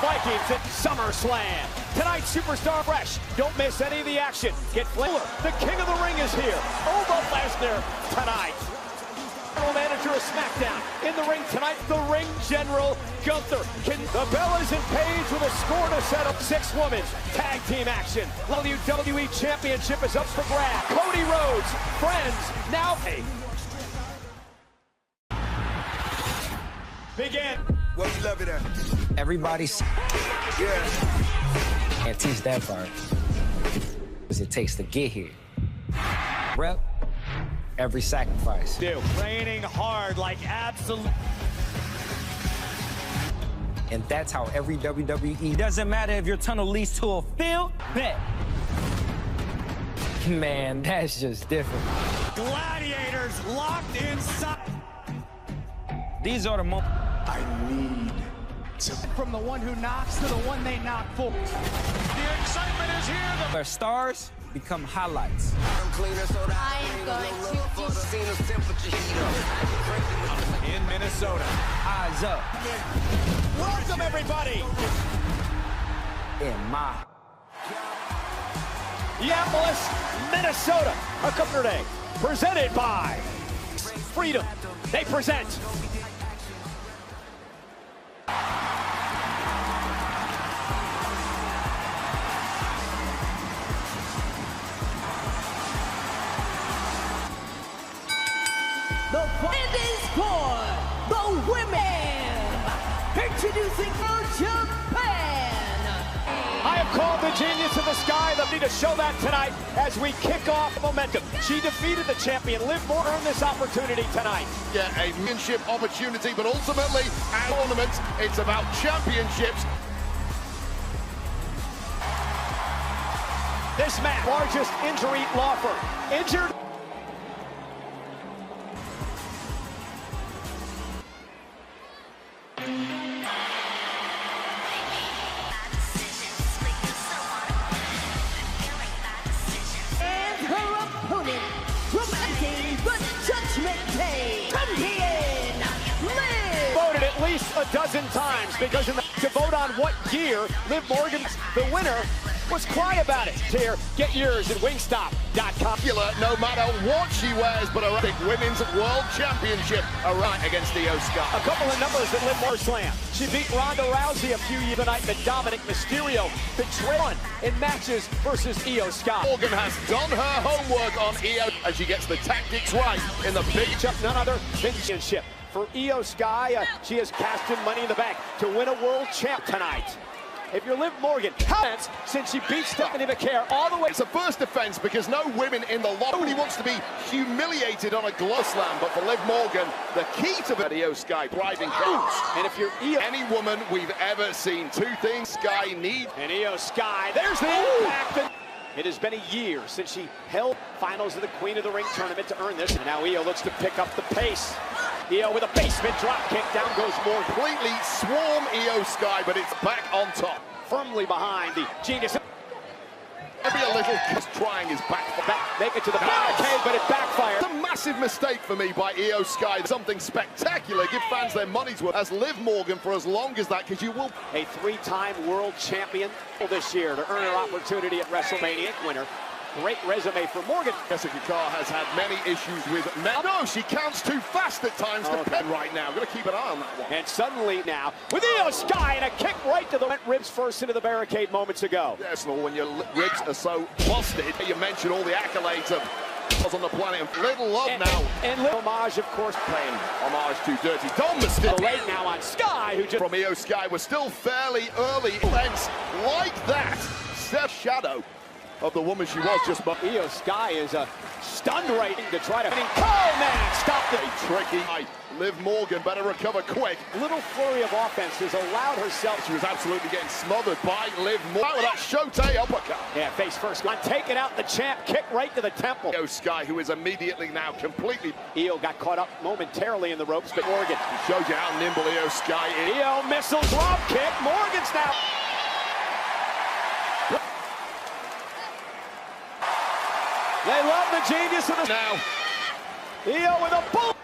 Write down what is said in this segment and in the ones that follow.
Vikings at SummerSlam. Tonight's Superstar Fresh. Don't miss any of the action. Get Flair. The King of the Ring is here. Over Lesnar tonight. General manager of SmackDown. In the ring tonight, the ring general, Gunther. The Bellas and Paige with a score to set up 6 women's tag team action. WWE Championship is up for grabs. Cody Rhodes, friends, now pay. Begin. What you love it at? Everybody's Yeah. and teach that part. Because it takes to get here. Rep every sacrifice. Training hard like absolute. And that's how every WWE. Doesn't matter if your tunnel leads to a field, bet. Man, that's just different. Gladiators locked inside. These are the moments. I need to. From the one who knocks to the one they knock for. The excitement is here. Where stars become highlights. I am going to In Minnesota. Eyes up. Welcome, everybody. In my. Minneapolis, Minnesota. A Governor Day. Presented by Freedom. They present. The fight is for the women. Introducing New Japan. I have called the genius of the sky. They'll need to show that tonight as we kick off momentum. She defeated the champion. Liv Morgan earned this opportunity tonight. Yeah, a championship opportunity, but ultimately, our tournament, it's about championships. This man, largest injury law firm. Injured. And her opponent, representing the Judgment Day, champion, Liv. Voted at least a dozen times because to vote on what year Liv Morgan's the winner was cry about it. Here, get yours at wingstop.com. No matter what she wears, but a big women's world championship right against Io Sky. A couple of numbers that Liv Morgan slam. She beat Ronda Rousey a few years tonight, but Dominic Mysterio betrayed in matches versus Io Sky. Morgan has done her homework on Io as she gets the tactics right in the big None other than championship. For Io Sky, she has cashed in Money in the Bank to win a world champ tonight. If you're Liv Morgan, comments since she beat Stephanie McCare all the way. It's a first defense because no women in the lot. Nobody wants to be humiliated on a glow slam, but for Liv Morgan, the key to the Io Sky driving comes. And if you're Io, Any woman we've ever seen, 2 things Sky needs. and Io Sky, there's the impact. It has been a year since she held finals of the Queen of the Ring tournament to earn this. And now Io looks to pick up the pace. Io with a basement drop kick. Down goes Morgan. Completely swarm Io Sky, but it's back on top. Firmly behind the genius. Maybe a little trying his back. Make it to the barricade, but it backfired. It's a massive mistake for me by Io Sky. Something spectacular. Give fans their money's worth as Liv Morgan for as long as that, because you will. A 3-time world champion this year to earn her opportunity at WrestleMania winner. Great resume for Morgan. Jessica Carr has had many issues with men. No, she counts too fast at times to pen right now. Got to keep an eye on that one. And suddenly now, with Io Sky and a kick right to the ribs first into the barricade moments ago. Yes, well, when your ribs are so busted, you mentioned all the accolades of on the planet. Little love now. And little homage, of course, Playing homage to Dirty Dom Mysterio. late now on Sky, who just From Io Sky was still fairly early. Events like that. Steph Shadow of the woman she was just. Io Sky is a stunned rating to try to. Oh man, stop it. Tricky. Liv Morgan better recover quick. Little flurry of offense has allowed herself. She was absolutely getting smothered by Liv Morgan with that Shote uppercut. Yeah, face first. Taking out the champ, kick right to the temple. Io Sky, who is immediately now completely. Io got caught up momentarily in the ropes, but Morgan. Shows you how nimble Io Sky is. Io missile drop kick. Morgan's now. They love the genius of the. Now, Io with a bull.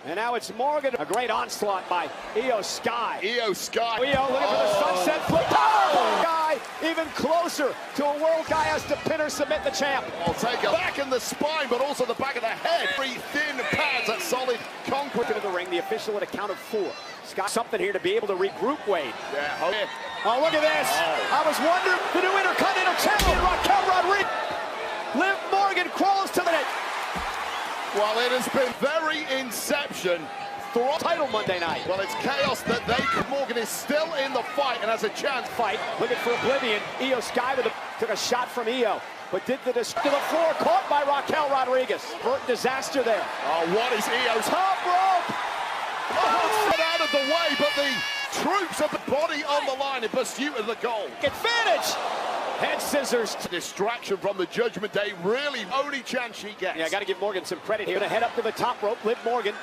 And now it's Morgan. A great onslaught by Io Sky. Io Sky. Io looking for the sunset flip. Powerful guy, even closer to a world guy has to pin or submit the champ. I'll take a back in the spine, but also the back of the head. Very thin pads, that solid concrete. Into the ring, the official at a count of 4. Scott, something here to be able to regroup Wade. Yeah, Oh, look at this. I was wondering, the new Intercontinental Champion, Raquel Rodriguez. Liv Morgan crawls to the net. Well, it has been very inception. Title Monday night. Well, it's chaos that Morgan is still in the fight and has a chance. Fight, looking for oblivion. Io Sky took a shot from Io, but did to the floor, caught by Raquel Rodriguez. Burt disaster there. Oh, what is Io's top rope? Oh, it's out of the way, but the troops of the body on the line in pursuit of the goal. Advantage! Head scissors. Distraction from the Judgment Day, really only chance she gets. Yeah, I got to give Morgan some credit here. Gonna head up to the top rope. Liv Morgan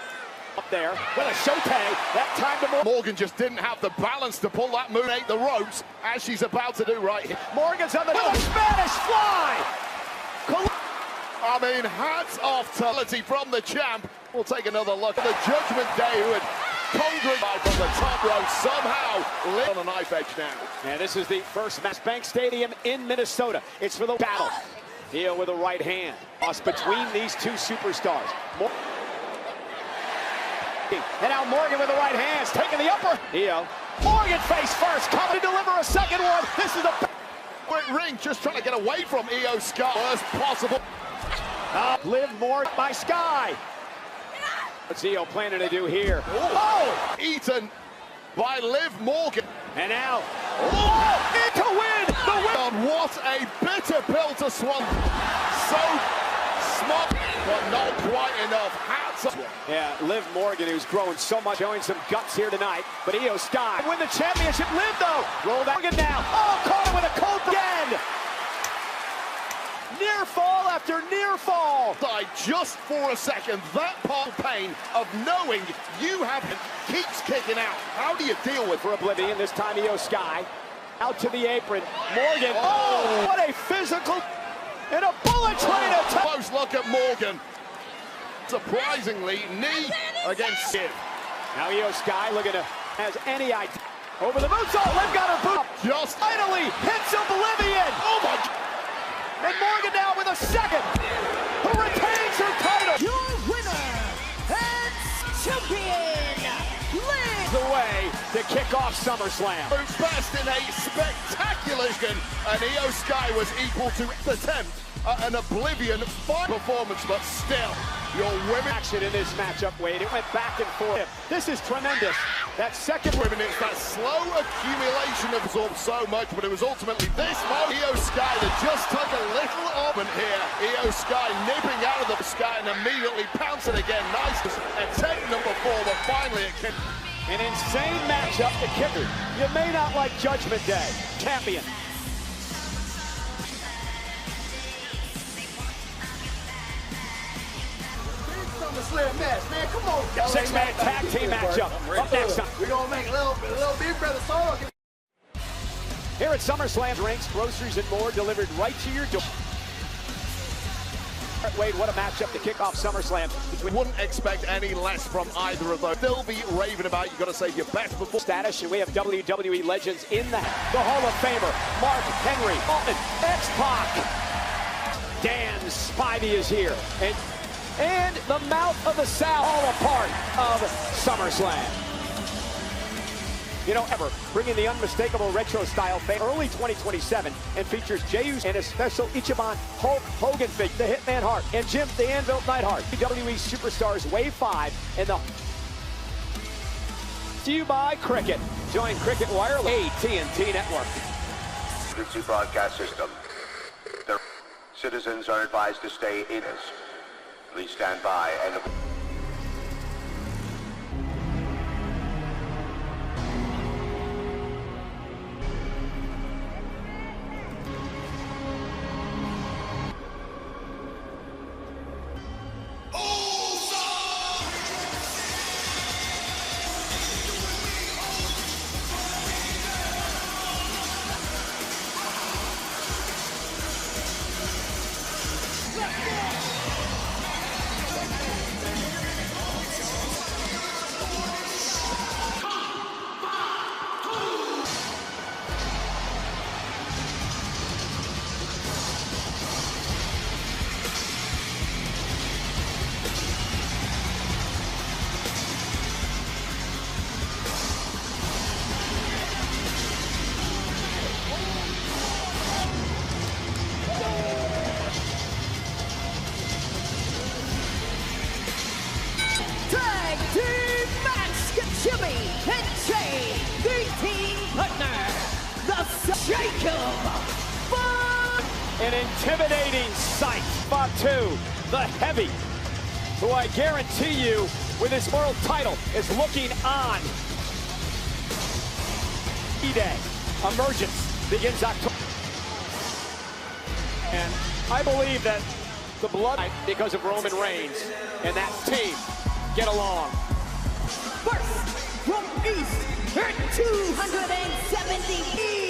up there with a shote. That time to Morgan. Morgan just didn't have the balance to pull that move the ropes, as she's about to do right here. Morgan's on the Spanish fly. I mean, hats off to quality from the champ. We'll take another look at the Judgment Day, who had conquered from the top rope, somehow lit on a knife edge now. And this is the first Mass Bank Stadium in Minnesota. It's for the battle. Io with a right hand. Between these two superstars. And now Morgan with the right hands, taking the upper. Io. Morgan face first, coming to deliver a second one. This is a ring, just trying to get away from Io Sky. Worst possible. Liv Morgan by Sky. What's Io planning to do here? Oh! Eaten by Liv Morgan. And now, to win! The win! What a bitter pill to swallow. So smart, but not quite enough. Hats off. Yeah, Liv Morgan, who's growing so much, showing some guts here tonight. But Io Sky win the championship. Liv, though, roll that Morgan now. Oh, caught him with a cold again. Near fall after near fall. Just for a second, that part of pain of knowing you haven't keeps kicking out. How do you deal with for oblivion? This time Io Sky out to the apron. Morgan, what a physical and a bullet train attack. Close look at Morgan. Surprisingly, knee against Sid. Now Io Sky looking to has any idea. Over the moonsault, Liv got her boot. Just finally hits oblivion. Oh my God. And Morgan now with a second, who retains her title. Your winner and champion, Liv. The way to kick off SummerSlam. Best in a spectacular gun, and Io Sky was equal to attempt an oblivion fine performance, but still, your women action in this matchup, Wade. It went back and forth. This is tremendous. That second women, it's that slow accumulation absorbed so much, but it was ultimately this moment. Io Sky that just took a little oven here. Io Sky nipping out of the Sky and immediately pouncing again. Nice attempt number 4, but finally it came. An insane matchup to kicker. You may not like Judgment Day. Champion. SummerSlam match, man. Come on, y'all. 6-man tag team matchup. Up next time. We're gonna make a little big brother song. Here at SummerSlam, drinks, groceries, and more delivered right to your door. Wade, what a matchup to kick off SummerSlam. Wouldn't expect any less from either of those. They'll be raving about you got to save your best before status, and we have WWE legends in the Hall of Famer, Mark Henry, Alton, X-Pac. Dan Spivey is here, and the Mouth of the South, all a part of SummerSlam. You know, ever bringing the unmistakable retro style fame early 2027 and features Jey Uso and a special Ichiban Hulk Hogan figure, the Hitman Hart, and Jim the Anvil Neidhart. WWE Superstars Wave 5 and the to you by Cricket. Join Cricket Wireless AT&T Network. Emergency broadcast system. The citizens are advised to stay indoors. Please stand by and An intimidating sight. Fatu, the heavy, who I guarantee you, with his world title, is looking on. E-Day, emergence begins October. And I believe that the blood, because of Roman Reigns and that team, get along. First, from East, at 270 East.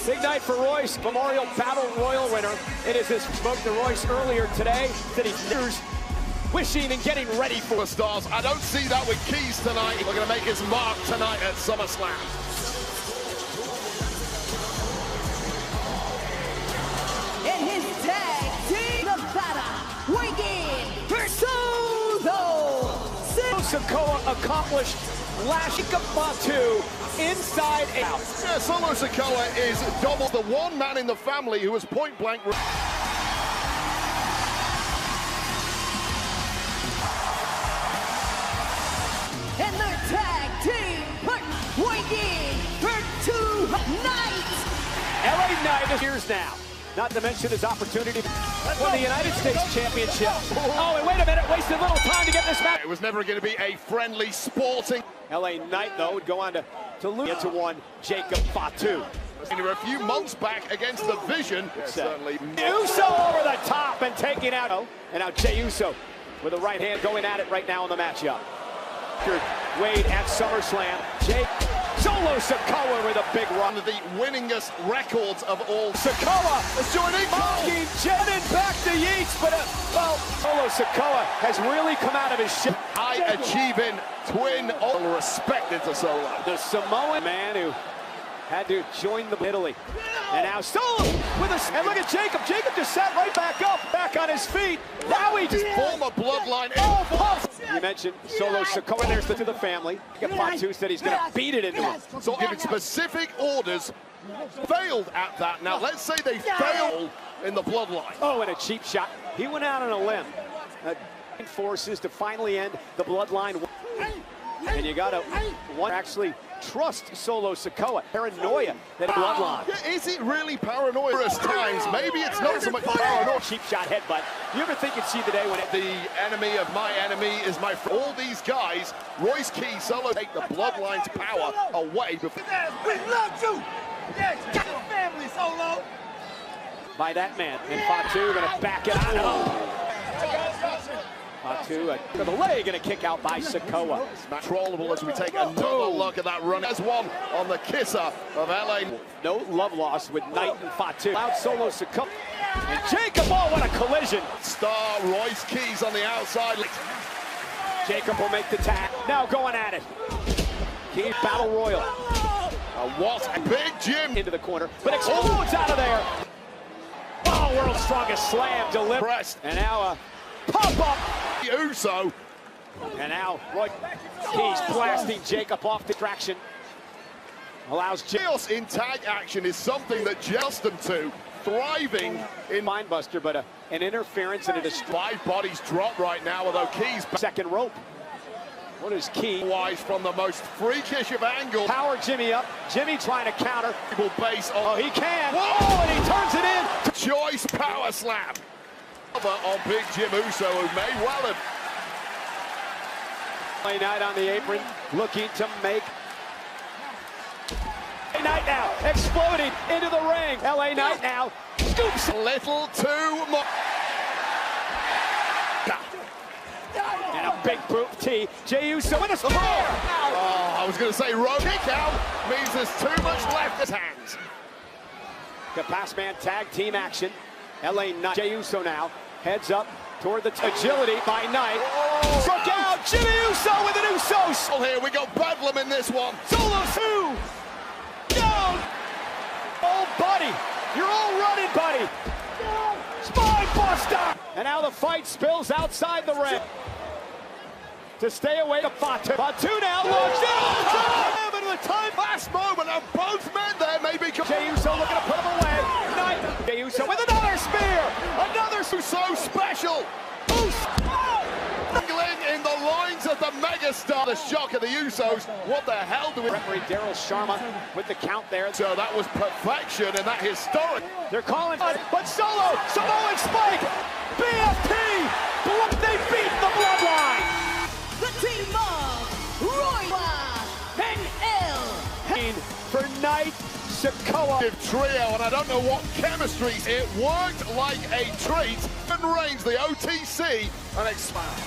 Big night for Royce, Memorial Battle Royal winner. It is, as spoke to Royce earlier today, that he's wishing and getting ready for The stars. I don't see that with Keys tonight. We're going to make his mark tonight at SummerSlam. In his tag team, Nevada, weighing in, Sikoa accomplished lashing Fatu inside out. Yeah, Solo Sikoa is double the one man in the family who was point blank. and their tag team partner, weighing in for tonight. LA Knight is years now. Not to mention his opportunity for the United States Championship. Oh, and wait a minute, wasted a little time to get this match. It was never going to be a friendly sporting. LA Knight, though, would go on to lose to one Jacob Fatu. A few months back against the Vision. Certainly. Uso over the top and taking out. And now Jey Uso with the right hand going at it right now in the matchup. Wade at SummerSlam. Jake Solo Sikoa with a big run. One of the winningest records of all. Sikoa is joining. Mocking Jennin back to Yeats, but well, Solo Sikoa has really come out of his shit. High-achieving twin, all respected to Solo. The Samoan man who had to join the Italy. And now Solo with a, and look at Jacob. Jacob just sat right back up, back on his feet. Now he just former bloodline. Oh, pump. You mentioned Solo Sikoa. There's the family. Fatu said he's going to beat it into him. So giving specific orders, failed at that. Now let's say they failed in the bloodline. Oh, and a cheap shot. He went out on a limb. Forces to finally end the bloodline. And you got to actually trust Solo Sikoa. Paranoia that bloodline. Yeah, is it really paranoia at times? Maybe it's not so much paranoia. Cheap shot headbutt. You ever think you'd see the day when the enemy of my enemy is my friend? All these guys, Royce Key, Solo, take the bloodline's power away before. We love you. Yes, get your family, Solo. By that man, and Fatu gonna back it out. Fatu, the leg, and a kick out by Sikoa. Controllable as we take another look at that run. As one on the kisser of LA. No love lost with Knight and Fatu. Out Solo Sikoa. And Jacob, oh, what a collision. Star Royce Keys on the outside. Jacob will make the tag. Now going at it. Keys Battle Royal. What a big Jim into the corner, but explodes out of there. Oh, world's strongest slam delivered. And now pop up. Uso. And now Roy Keys blasting Jacob off distraction. Allows Chaos in tag action is something that Justin to thriving in Mindbuster, but an interference and a five bodies drop right now, although Keys second rope. What is Key? Wise from the most freakish of angles. Power Jimmy up. Jimmy trying to counter. Base on. Oh, he can. Whoa! Oh, and he turns it in. Choice power slam. On Big Jim Uso, who may well have. LA Knight on the apron, looking to make. LA Knight now exploding into the ring. LA Knight now scoops a little too much. And a big boot T. Jey Uso with a spear. Oh, I was going to say rope kick out means there's too much left at hands. The pass man tag team action. LA Knight. Jey Uso now heads up toward the agility by Knight. Oh, struck out. Jimmy Uso with an Uso. Well, here we go. Bedlam in this one. Solo 2. Down. Oh, buddy. You're all running, buddy. Spine buster. And now the fight spills outside the ring. To stay away to Fatu. Fatu now looks down. The time last moment of both men there may be. Jey Uso looking to put him away. Knight. Jey Uso with another spear. Another so special. Dangling in the lines of the megastar, the shock of the Usos. What the hell do we... Referee Daryl Sharma with the count there. So that was perfection and that historic. They're calling, but Solo, Samoan Spike, BFT, they beat the Bloodline. The team of Roy and L. For Knight, Sikoa. Trio, and I don't know what chemistry. It worked like a treat. And Reigns, the OTC, and expand.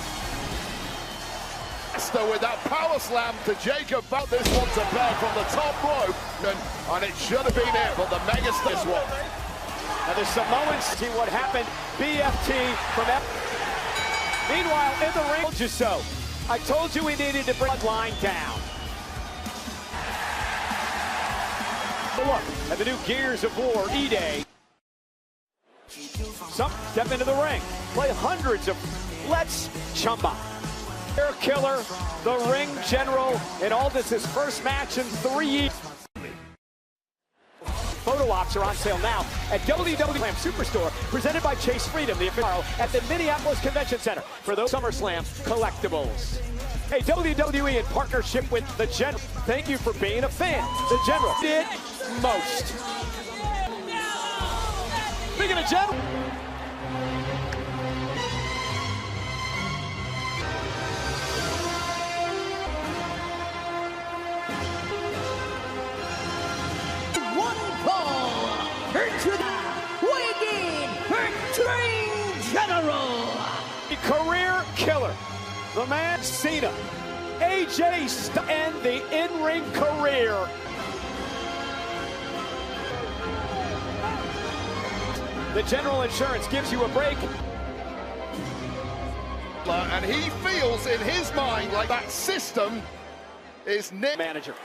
With that power slam to Jacob, but this one's a bell from the top rope, and it should have been it, but the megastar this one. Now the Samoans see what happened. BFT from F. Meanwhile, in the ring, just so. I told you we needed to bring the line down. Look at the new Gears of War E-Day. Some step into the ring, play hundreds of Let's Chumba. Air Killer, the Ring General, and all this his first match in 3 years. Photo ops are on sale now at WWE Superstore, presented by Chase Freedom, the official at the Minneapolis Convention Center for those SummerSlam collectibles. Hey, WWE in partnership with the General. Thank you for being a fan. The General did most. Speaking of General. Career killer, the man Cena, AJ and the in-ring career. The General Insurance gives you a break. And he feels in his mind like that system is Nick. Manager.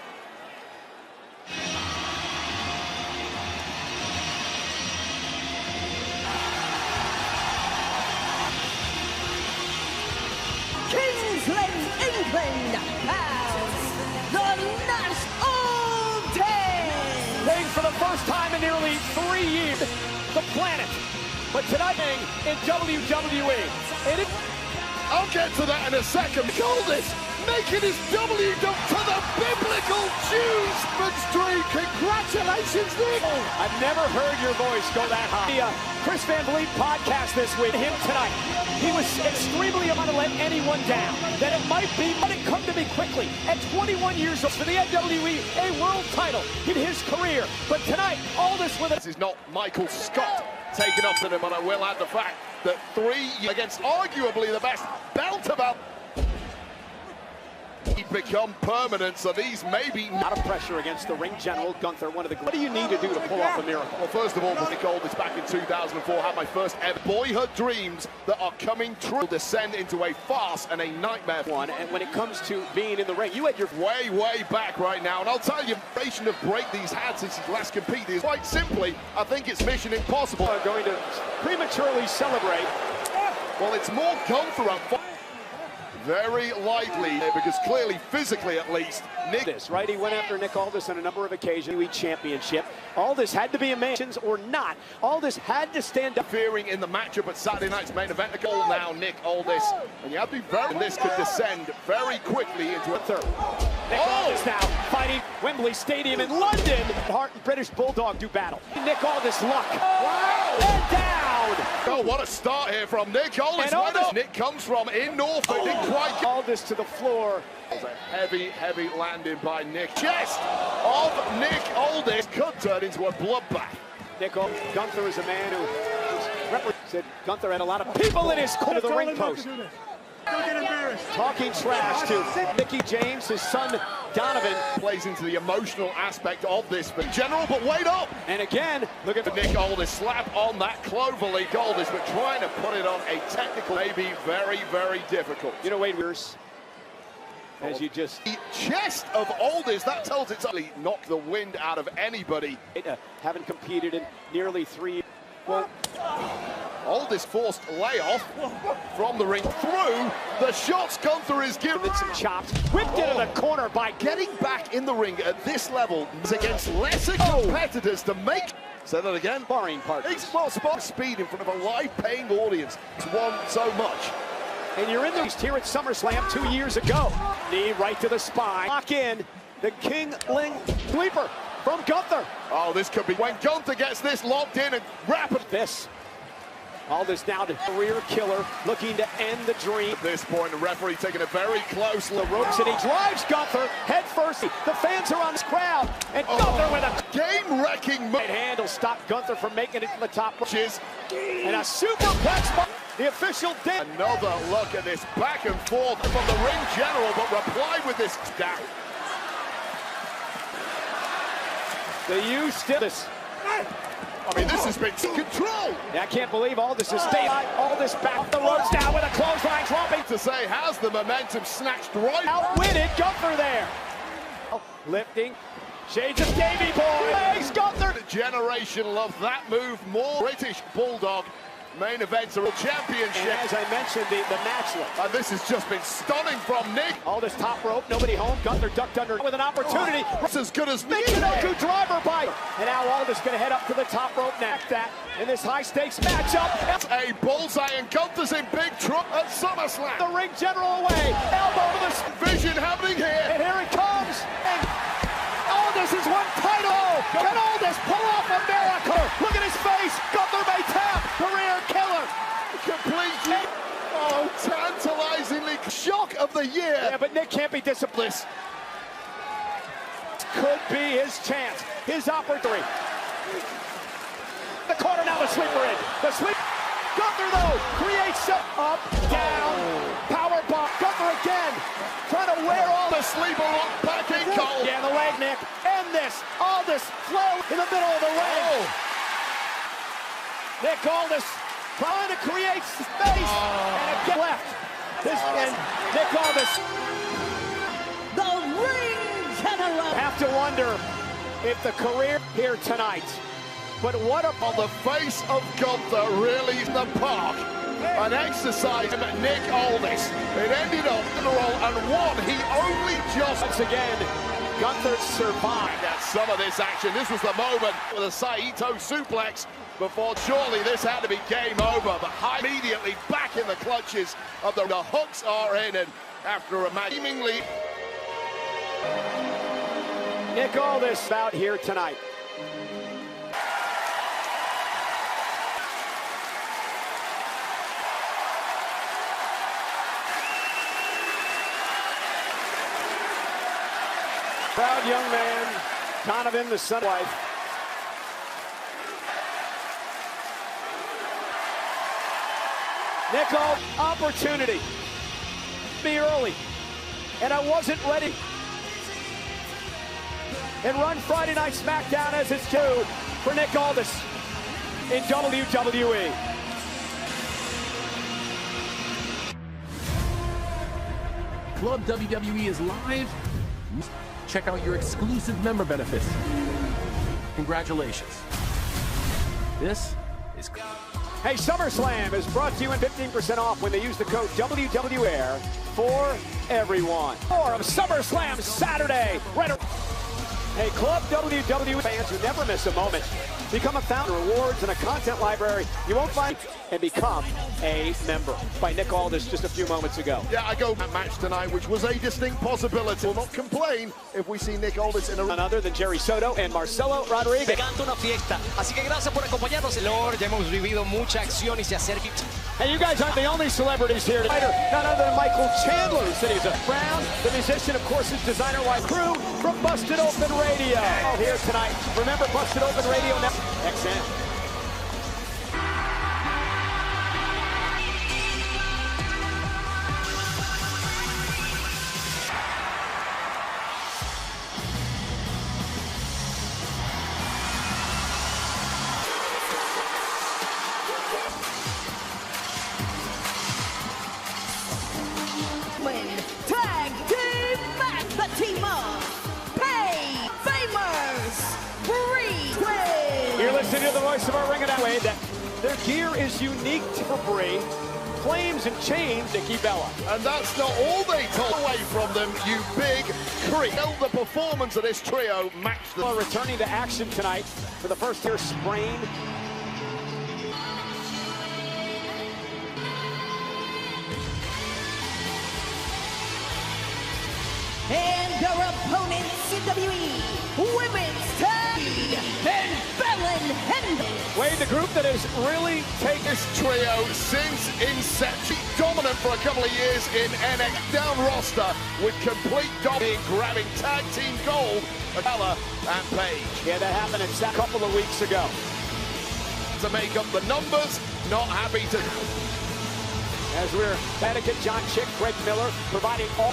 England has the Nash Old Ten. Playing for the first time in nearly 3 years, the planet. But tonight in WWE, I'll get to that in a second. Goldust making his W dunk to the biblical Jews. Streak. Congratulations, Nick. I've never heard your voice go that high. The Chris Van Vliet podcast this week. Him tonight. He was extremely about to let anyone down. That it might be, but it come to me quickly. At 21 years old, for the NWE, a world title in his career. But tonight, all this with This is not Michael Scott taking up to him, but I will add the fact that 3 against arguably the best belt about. He'd become permanent, so these maybe a lot of pressure against the Ring General Gunther. One of the. What do you need to do to pull off a miracle? Well, first of all, Nick Goldust back in 2004 had my first ever boyhood dreams that are coming true. Descend into a farce and a nightmare. One, and when it comes to being in the ring, you had your way back right now, and I'll tell you, the duration of break these had since his last compete is quite simply, I think it's mission impossible. Are going to prematurely celebrate. Well, it's more Gunther up. Very likely, because clearly, physically at least, Nick... This, right? He went after Nick Aldis on a number of occasions. WWE Championship. Aldis had to be a mentions or not. Aldis had to stand up. Fearing in the matchup at Saturday night's main event. Goal now, Nick Aldis. And you have to be very... And this could descend very quickly into a third. Nick Aldis now fighting Wembley Stadium in London. Hart and British Bulldog do battle. Nick Aldis luck. Wow! And down! Oh, what a start here from Nick Aldis. Nick comes from in Norfolk. Didn't quite get Aldis to the floor. It was a heavy landing by Nick. Chest of Nick Aldis could turn into a bloodbath. Gunther is a man who said Gunther had a lot of people in his corner of the ring post. Don't get embarrassed. Talking trash to Mickey James, his son Donovan. Plays into the emotional aspect of this, but General, but wait up! And again, look at the Nick Aldis slap on that Cloverleaf Aldis, but trying to put it on a technical, maybe very difficult. You know, Wade Wears, as you just... The chest of Aldis, that tells it's only knocked the wind out of anybody. Haven't competed in nearly 3 years. Well, Aldis forced layoff from the ring through the shots Gunther is giving. Some chops, whipped into the corner by getting back in the ring at this level against lesser competitors to make. Say that again. Sparring partners. Well, spot speed in front of a live paying audience. It's won so much. And you're in the East here at SummerSlam 2 years ago. Knee right to the spine. Lock in the King Ling Sleeper from Gunther. Oh, this could be when Gunther gets this locked in and rapid. This. All this now to career killer looking to end the dream. At this point, the referee taking a very close look. The ropes and he drives Gunther head first. The fans are on this crowd. And Gunther with a game-wrecking move. right hand will stop Gunther from making it to the top. Cheers. And a superplex. The official did. Another look at this back and forth from the ring general, but replied with this down. The U still this. I mean, this has been control. I can't believe all this is staying. All this back off the ropes now with a clothesline dropping. To say, has the momentum snatched right? Outwitted Gunther there. Lifting. Shades of Davey Boy. Legs Gunther. The generation loved that move more. British Bulldog main events are a championship. And as I mentioned, the matchlet. And this has just been stunning from Nick. All this top rope, nobody home. Gunther ducked under with an opportunity. It's as good as Michinoku driver bite. And now Aldis going to head up to the top rope next. That in this high stakes matchup. A bullseye, and Gunther's in big trouble at SummerSlam. The ring general away. Elbow to the vision happening here. And here it comes. And Aldis has won title. Can Aldis pull off a miracle? Look at his face. Gunther may tap. Career killer. Completely. Oh, tantalizingly. Shock of the year. Yeah, but Nick can't be disciplined. This could be his chance. His opportunity. The corner now, the sweeper in. The sweep. Gunther, though, creates up, down, power bomb. Gunther again. Trying to wear all the sleeper lock back in cold. Yeah, the leg, Nick. End this. Aldis flow in the middle of the ring. Nick Aldis trying to create space. And again left. And Nick Aldis. The ring general. Have to wonder if the career here tonight. But what on the face of Gunther really in the park. An exercise at Nick Aldis. It ended up and one he only just. Once again, Gunther survived. At some of this action. This was the moment with a Saito suplex before surely this had to be game over. But immediately back in the clutches of the hooks are in, and after a seemingly. Nick Aldis out here tonight. Proud young man, kind of in the sun life. Nick Aldis, opportunity. Me early, and I wasn't ready. And run Friday Night SmackDown as it's due for Nick Aldis in WWE. Club WWE is live. Check out your exclusive member benefits. Congratulations. This is... Hey, SummerSlam is brought to you in 15% off when they use the code WWAIR for everyone. More of SummerSlam Saturday. Hey, Club WWE fans who never miss a moment. Become a founder, rewards, and a content library you won't find, and become a member. By Nick Aldis just a few moments ago. Yeah, I go that match tonight, which was a distinct possibility. We'll not complain if we see Nick Aldis in a... None other than Jerry Soto and Marcelo Rodriguez. Pegando una fiesta. Así que gracias por acompañarnos. Lord, ya hemos vivido mucha acción y se acerca. And you guys aren't the only celebrities here tonight. None other than Michael Chandler, who said he's a Brown, the musician, of course, his designer-wise crew from Busted Open Radio. All here tonight. Remember Busted Open Radio now. XM. Tag team match, the team of You're listening to the voice of our ring announcer. That their gear is unique to Brie. Flames and chains, Nikki Bella. And that's not all they took away from them, you big creep. The performance of this trio matched them. Returning to action tonight for the first year sprain. WWE Women's Tag and Fallon Henry. Wade, the group that has really taken This trio since inception, dominant for a couple of years in NXT, down roster with complete dominance, grabbing tag team gold, Bella and Paige. Yeah, that happened a couple of weeks ago. To make up the numbers, not happy to. As we're Etiquette, John Chick, Greg Miller, providing all.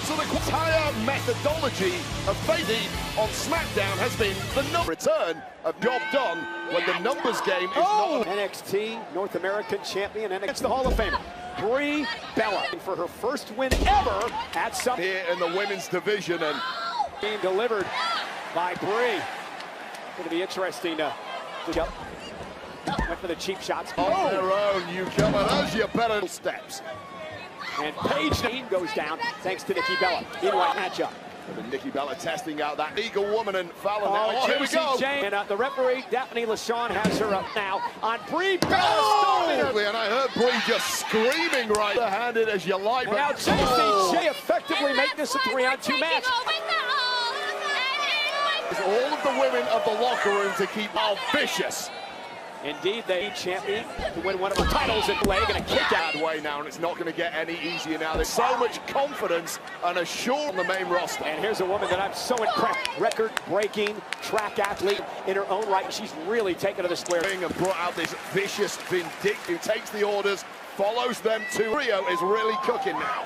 So the entire methodology of Femi on SmackDown has been the return of job done when the numbers game is not. NXT North American Champion and against the Hall of Famer, Brie Bella, for her first win ever at Summer. Here in the women's division and Being delivered by Brie. Going to be interesting to go. Went for the cheap shots. on their own, you come on us, you better steps. And Paige goes down thanks to Nikki Bella. In white matchup. And Nikki Bella testing out that Eagle woman and Fallon now. Oh, here we go. And the referee, Daphne LaShawn, has her up now on Brie Bella. Oh! And I heard Brie just screaming right. Handed as you like. And now J.C.J. effectively make this a 3-on-2 match. All of the women of the locker room to keep vicious. Indeed, they champion to win one of the titles in play. Going to kick out way now, and it's not going to get any easier now. There's so much confidence and assurance on the main roster. And here's a woman that I'm so impressed. Record-breaking track athlete in her own right. She's really taken to the square. And brought out this vicious, vindictive, takes the orders, follows them too. Rio is really cooking now.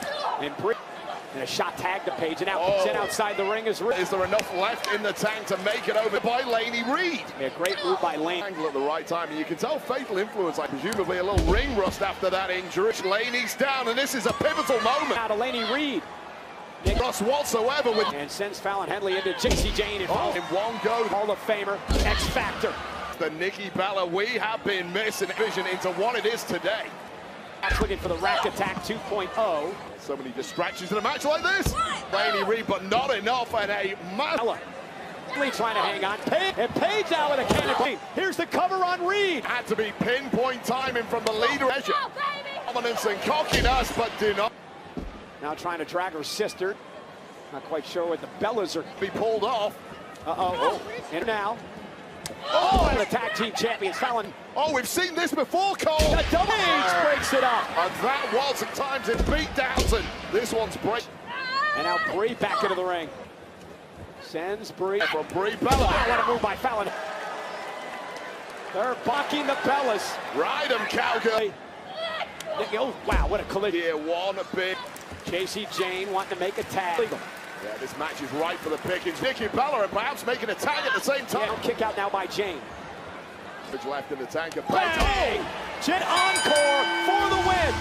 And a shot tag to Paige, and now in outside the ring is there enough left in the tank to make it over by Laney Reed? A great move by Lane. Angle at the right time, and you can tell fatal influence, like presumably a little ring rust after that injury. Laney's down, and this is a pivotal moment. Now to Laney Reed. Rust whatsoever with and sends Fallon Henley into J.C. Jane in one go. Hall of Famer, X Factor. The Nikki Bella we have been missing vision into what it is today. Looking for the rack attack 2.0. So many distractions in a match like this. Laney Reed, but not enough, and a Bella trying to hang on. And Paige now with a cannon. Here's the cover on Reed. Had to be pinpoint timing from the leader. Dominance and cockiness, but do not. Now trying to drag her sister. Not quite sure what the Bellas are. Be pulled off. And now. And the tag team champions, Fallon. Oh, we've seen this before, Cole. The double breaks it up. And that was at times in beatdowns, and this one's break. And now Brie back into the ring. Sends Brie. From Brie Bella. What a move by Fallon. They're blocking the Bellas. Ride them, cowgirl. Oh, wow, what a collision. Here, one big. J.C. Jane wanting to make a tag. Yeah, this match is right for the pickings. Nikki Bella and perhaps making a tag at the same time. Yeah, kick out now by Jane. Left in the tank. Bang! Jet encore for the win.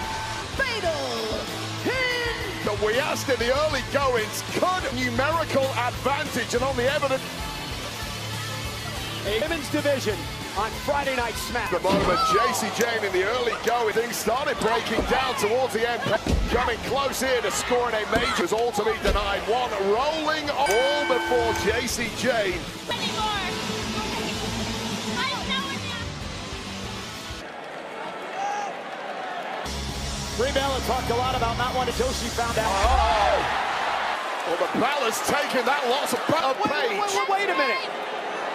Fatal pin. But we asked in the early goings, could numerical advantage, and on the evidence. A women's division on Friday Night Smack. The moment J.C. Jane in the early going, things started breaking down towards the end. Coming close here to scoring a major. Was all to be denied. One rolling all before J.C. Jane. Brie Bella talked a lot about not wanting until she found out. Well, the Bella's taken that loss of Paige. Wait a minute.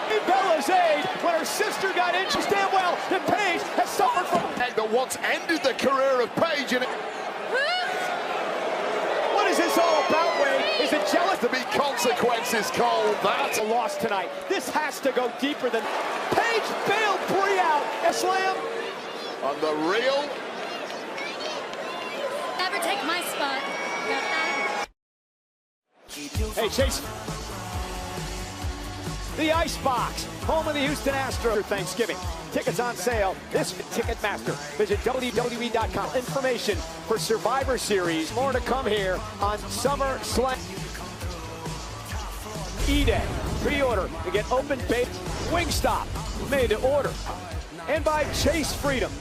Brie Bella's age when her sister got injured. Damn well that Paige has suffered from. That once ended the career of Paige. And what is this all about, Wade? Is it jealous? To be consequences, Cole. That's a loss tonight. This has to go deeper than. Paige bailed Brie out. A slam. On the real. Never take my spot. Got that? Hey, Chase. The Icebox, home of the Houston Astros for Thanksgiving. Tickets on sale. This Ticketmaster. Visit WWE.com. Information for Survivor Series. More to come here on SummerSlam. E-Day. Pre-order to get open bait. Wingstop. Made to order. And by Chase Freedom.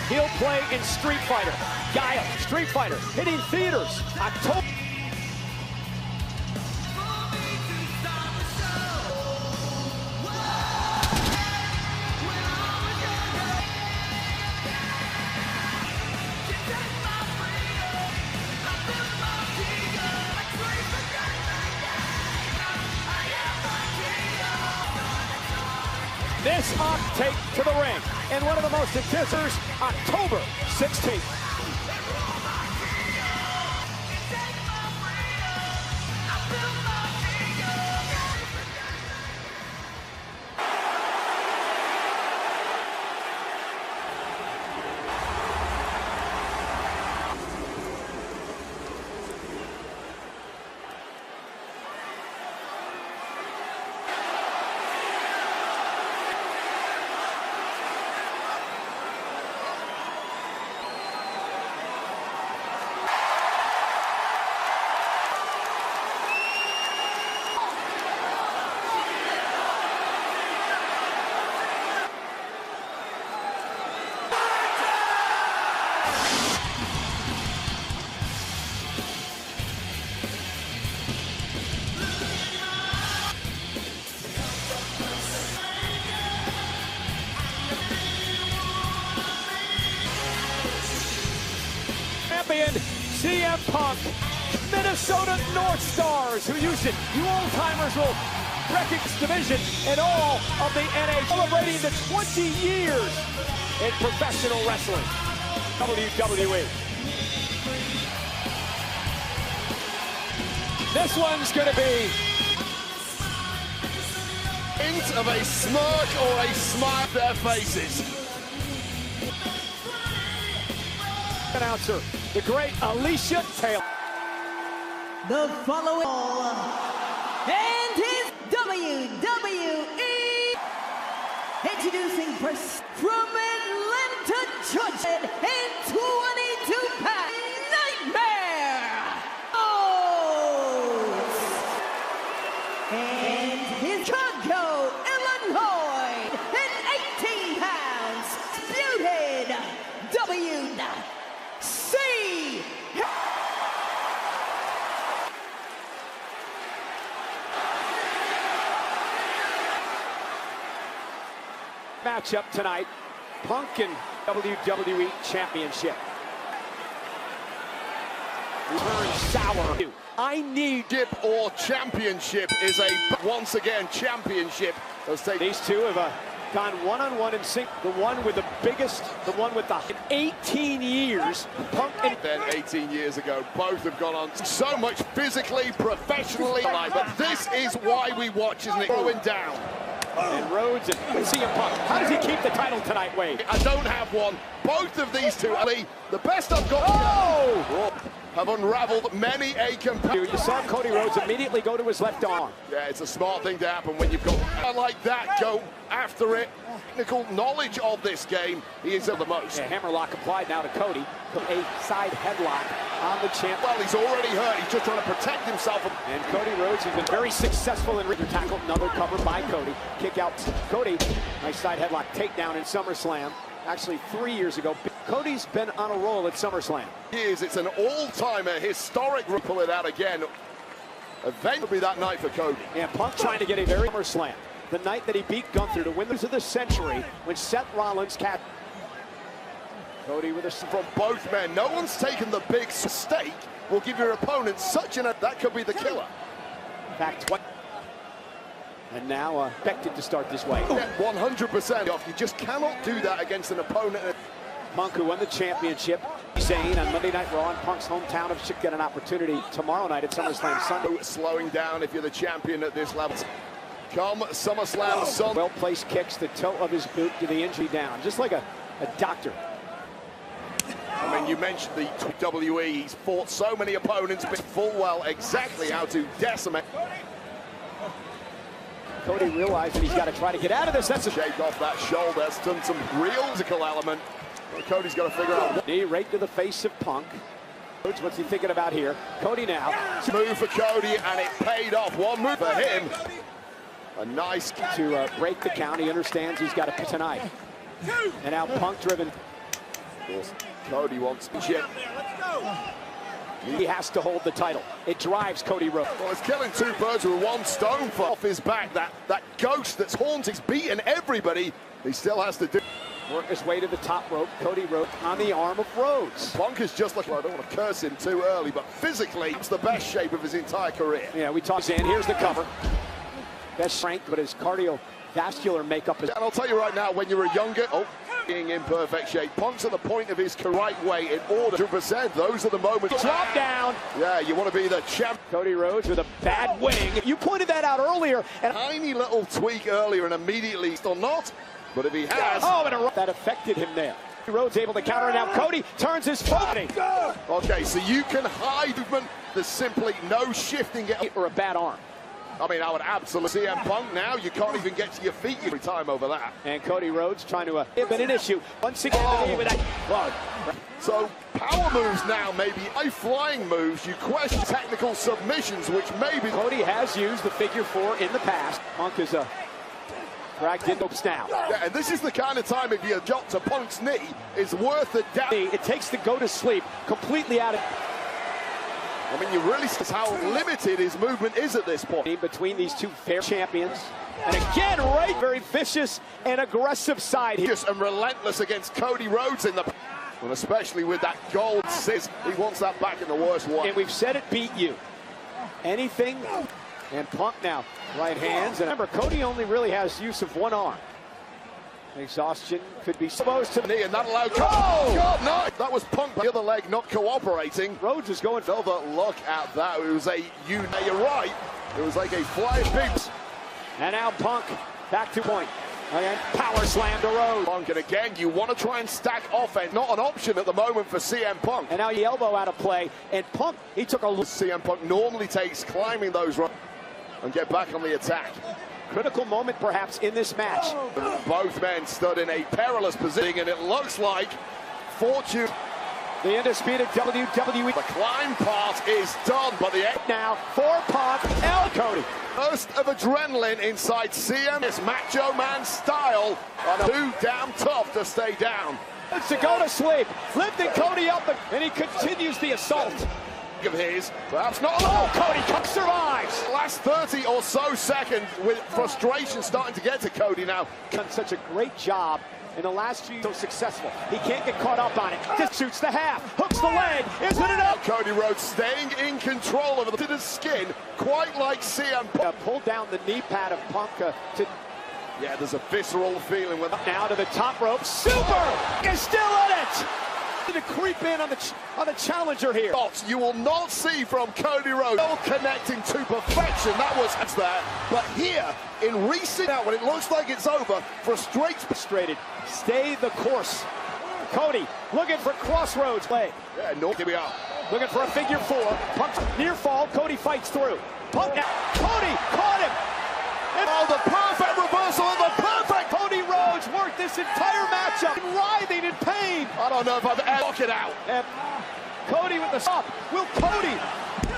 He'll play in Street Fighter. Guile, Street Fighter, hitting theaters. October. This take to the ring, and one of the most anticipated, October 16th. CM Punk, Minnesota North Stars, who used it. You old-timers will recognize division and all of the NHL, celebrating the 20 years in professional wrestling. WWE. This one's going to be hint of a smirk or a smile on their faces. Announcer, the great Alicia Taylor. The following and his WWE introducing from Atlanta, Georgia, and 22 pounds, Nightmare Oates. And his Chicago, Illinois, and 18 pounds, disputed WC. Matchup tonight, Punk and WWE Championship. Turn sour. I need dip or championship is a once again championship. These two have gone one-on-one in sync. The one with the biggest, the one with the 18 years. Punk and then 18 years ago, both have gone on so much physically, professionally. But this is why we watch, isn't it? Going down. And Rhodes and CM Punk. How does he keep the title tonight, Wade? I don't have one. Both of these two, Ali, the best I've got have unraveled many a competitor. You saw Cody Rhodes immediately go to his left arm. Yeah, it's a smart thing to happen when you've got a like that, go after it. Technical knowledge of this game, he is the most. Yeah, hammerlock applied now to Cody. A side headlock on the champ. Well, he's already hurt. He's just trying to protect himself. And Cody Rhodes has been very successful in tackle. Another cover by Cody. Kick out Cody. Nice side headlock takedown in SummerSlam. Actually, 3 years ago. Cody's been on a roll at SummerSlam. It's an all-timer, historic. Pull it out again. Eventually that night for Cody. And Punk trying to get a very SummerSlam. The night that he beat Gunther to winners of the century when Seth Rollins catch. Cody with a from both men. No one's taken the big stake. Will give your opponent such an that could be the killer. Fact. And now expected to start this way. Yeah, 100% off. You just cannot do that against an opponent. Punk, who won the championship, Zayn on Monday Night Raw in Punk's hometown, should get an opportunity tomorrow night at SummerSlam Sunday. Slowing down if you're the champion at this level. Come SummerSlam Sunday. Well-placed kicks the toe of his boot to the injury down, just like a doctor. I mean, you mentioned the WWE. He's fought so many opponents, but full well exactly how to decimate. Cody realized that he's got to try to get out of this. That's a shake off that shoulder. That's done some real physical element. Well, Cody's got to figure out. Knee right to the face of Punk. What's he thinking about here? Cody now. Move for Cody, and it paid off. One move for him. A nice to break the count. He understands he's got to tonight. And now Punk driven. course, Cody wants shit. He has to hold the title. It drives Cody Rhodes. Well, it's killing two birds with one stone off his back. That ghost that's haunting, beating everybody. He still has to do. Work his way to the top rope. Cody Rhodes on the arm of Rhodes. Punk is just like, well, I don't want to curse him too early, but physically, it's the best shape of his entire career. Yeah, we talked, and here's the cover. Best strength, but his cardiovascular makeup is. And I'll tell you right now, when you're a younger, being in perfect shape, Punk's at the point of his right way in order to present. Those are the moments. Drop down. Yeah, you want to be the champ. Cody Rhodes with a bad wing. You pointed that out earlier. And tiny little tweak earlier, and immediately still not. But if he has, that affected him there. Rhodes able to counter, and now Cody turns his footing. Okay, so you can hide movement. There's simply no shifting it. Or a bad arm. I mean, I would absolutely. CM Punk now, you can't even get to your feet every time over that. And Cody Rhodes trying to have been an issue. Once again, with that plug. So, power moves now, maybe high-flying moves. You question technical submissions, which maybe. Cody has used the figure 4 in the past. Punk is dragged in ropes now. Yeah, and this is the kind of time if you drop to Punk's knee, is worth the doubt. It takes the go to sleep completely out of. I mean, you really see how limited his movement is at this point. Between these two fair champions. And again, right, very vicious and aggressive side here. And relentless against Cody Rhodes in the. And especially with that gold scissors, he wants that back in the worst one. And we've said it beat you. Anything. And Punk now, right hands. And remember, Cody only really has use of one arm. Exhaustion could be supposed to knee, and that allowed. Oh! God, no! That was Punk, the other leg not cooperating. Rhodes is going. Another look at that. It was a you're right. It was like a flying beat. And now Punk back to point. Again, power slam to Rhodes. Punk, and again, you want to try and stack offense. Not an option at the moment for CM Punk. And now the elbow out of play. And Punk, he took a look. CM Punk normally takes climbing those ropes and get back on the attack. Critical moment perhaps in this match. Both men stood in a perilous position, and it looks like fortune. The undisputed WWE. The climb part is done, but the end now for Punk. Cody. Burst of adrenaline inside CM. This Macho Man style. Too damn tough to stay down. It's to go to sleep. Lifting Cody up, and he continues the assault. Of his, perhaps not. Oh, Cody survives. Last 30 or so seconds with frustration starting to get to Cody now. Done such a great job in the last few, so successful. He can't get caught up on it. Just shoots the half, hooks the leg. Isn't it up? Cody Rhodes staying in control of the skin, quite like CM Punk. Pulled down the knee pad of Punk yeah, there's a visceral feeling with. Now to the top rope. Super is still in it. To creep in on the challenger here. You will not see from Cody Rhodes connecting to perfection. That was there, but here in recent now when it looks like it's over, frustrated. Stay the course. Cody looking for crossroads. Leg. Yeah, no, here we are. Looking for a figure 4. Punk near fall. Cody fights through. Punk now. Cody caught him. Oh, the perfect reversal and the perfect. Cody Rhodes worked this entire matchup, writhing in pain. I don't know if I've ever knocked it out. And Cody with the stop. Will Cody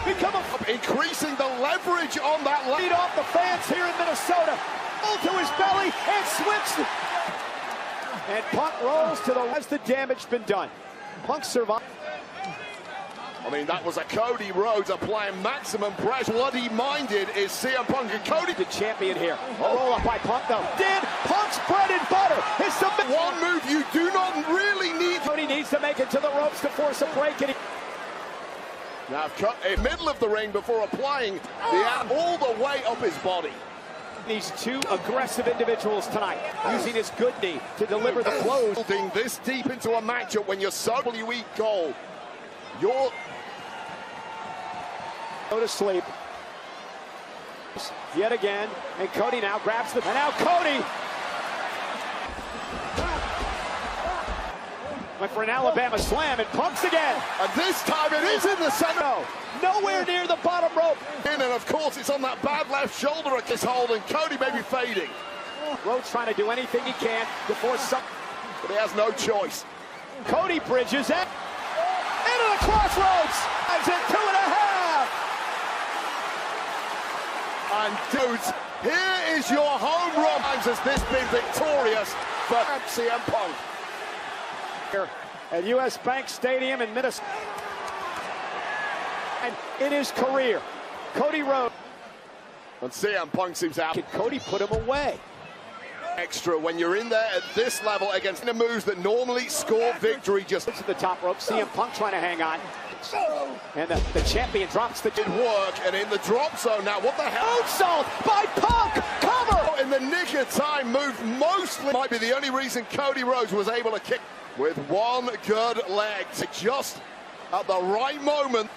become increasing the leverage on that lead off the fans here in Minnesota? Pull to his belly and switched. And Punk rolls to the. Has the damage been done? Punk survived. I mean, that was a Cody Rhodes applying maximum pressure. What he minded is CM Punk and Cody. The champion here. A roll up by Punk, though. Did Punk's bread and butter. His one move you do not really need. Cody needs to make it to the ropes to force a break. And now cut in middle of the ring before applying the arm all the way up his body. These two aggressive individuals tonight, using his good knee to deliver the blows. Building this deep into a matchup when you're so you eat gold. You're go to sleep yet again, and Cody now grabs the. And now Cody went for an Alabama slam, and Punk's again. And this time it is in the center. No, nowhere near the bottom rope. And of course it's on that bad left shoulder at this hold, and Cody may be fading. Rhodes trying to do anything he can to force some. But he has no choice. Cody bridges it. Into the crossroads. It's at 2.5. And dudes, here is your home run. Has this been victorious for CM Punk? Here at U.S. Bank Stadium in Minnesota. And in his career, Cody Rhodes. And CM Punk seems out. Can Cody put him away? Extra when you're in there at this level against the moves that normally score victory. Just to the top rope. CM Punk trying to hang on. And the champion drops the good work, and in the drop zone now. What the hell? Moonsault by Punk! Cover! In the nick of time, moved mostly. Might be the only reason Cody Rhodes was able to kick with one good leg. Just at the right moment.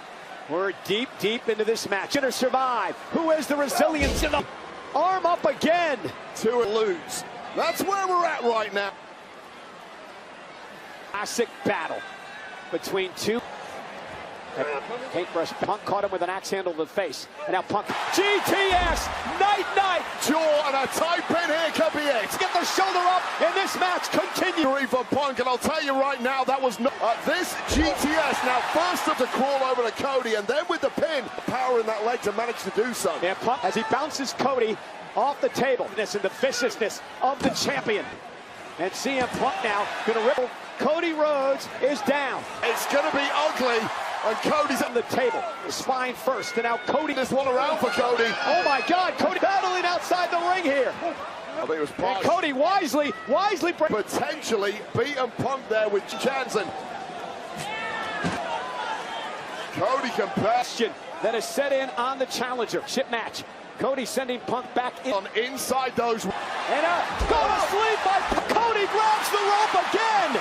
We're deep into this match. Gonna survive. Who has the resilience in the arm up again? To lose. That's where we're at right now. Classic battle between two. Paintbrush. Punk caught him with an axe handle to the face. And now Punk. GTS! Night! Jaw and a tight pin here could be it. Get the shoulder up, and this match continues. For Punk, and I'll tell you right now, that was not this GTS. Now first up to crawl over to Cody, and then with the pin, power in that leg to manage to do so. And Punk, as he bounces Cody off the table, and the viciousness of the champion. And CM Punk now gonna rip. Cody Rhodes is down. It's gonna be ugly. And Cody's on the table. Spine first, and now Cody. This one around for Cody. Oh my God, Cody battling outside the ring here. I think it was and Cody wisely. Potentially beaten Punk there with Jansen. Cody can bastion. That is set in on the challenger. Ship match. Cody sending Punk back in. On inside those. And go to sleep by Cody grabs the rope again.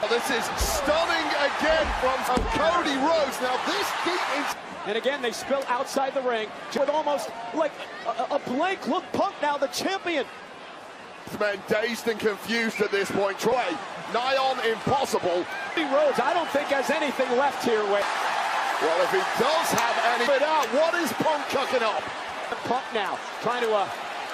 This is stunning again from Cody Rhodes. Now this deep is... And again, they spill outside the ring with almost like a blank look. Punk now the champion. This man dazed and confused at this point. Troy, nigh on impossible. Cody Rhodes, I don't think has anything left here. Well, if he does have any... What is Punk cooking up? Punk now trying to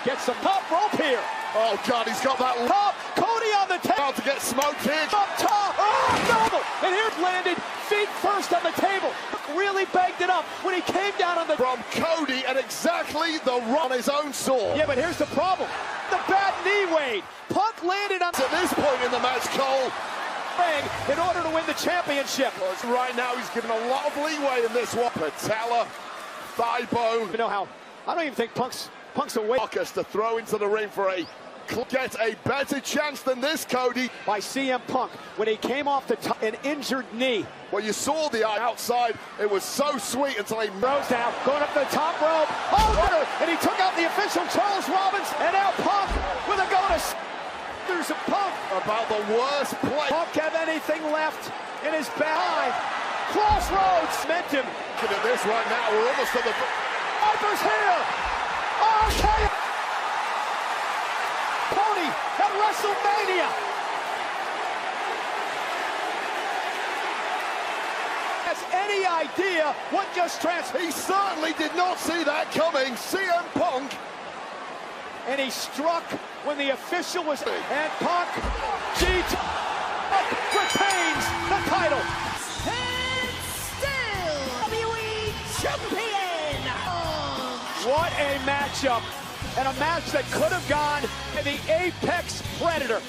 get some top rope here. Oh, God, he's got that top. Cody on the table. About to get smoked here. Up top. Oh, no. And here's landed feet first on the table. Really bagged it up when he came down on the... From Cody and exactly the run on his own sword. Yeah, but here's the problem. The bad knee Wade. Punk landed on... At this point in the match, Cole... in order to win the championship. Right now, he's given a lot of leeway in this one. Patella, thigh bone. You know how... I don't even think Punk's away. Marcus to throw into the ring for get a better chance than this, Cody. By CM Punk when he came off the top, an injured knee. Well, you saw the outside. It was so sweet until he rose down, going up the top rope. Oh, and he took out the official Charles Robbins, and now Punk with a go to... There's a Punk. About the worst play. Punk have anything left in his back. Crossroads meant him. Look at this right now. We're almost at the... Viper's here. Okay. Cody at WrestleMania. Has any idea what just transpired? He certainly did not see that coming. CM Punk. And he struck when the official was... And Punk retains the title. And still WWE champion. What a matchup. And a match that could have gone to the Apex Predator.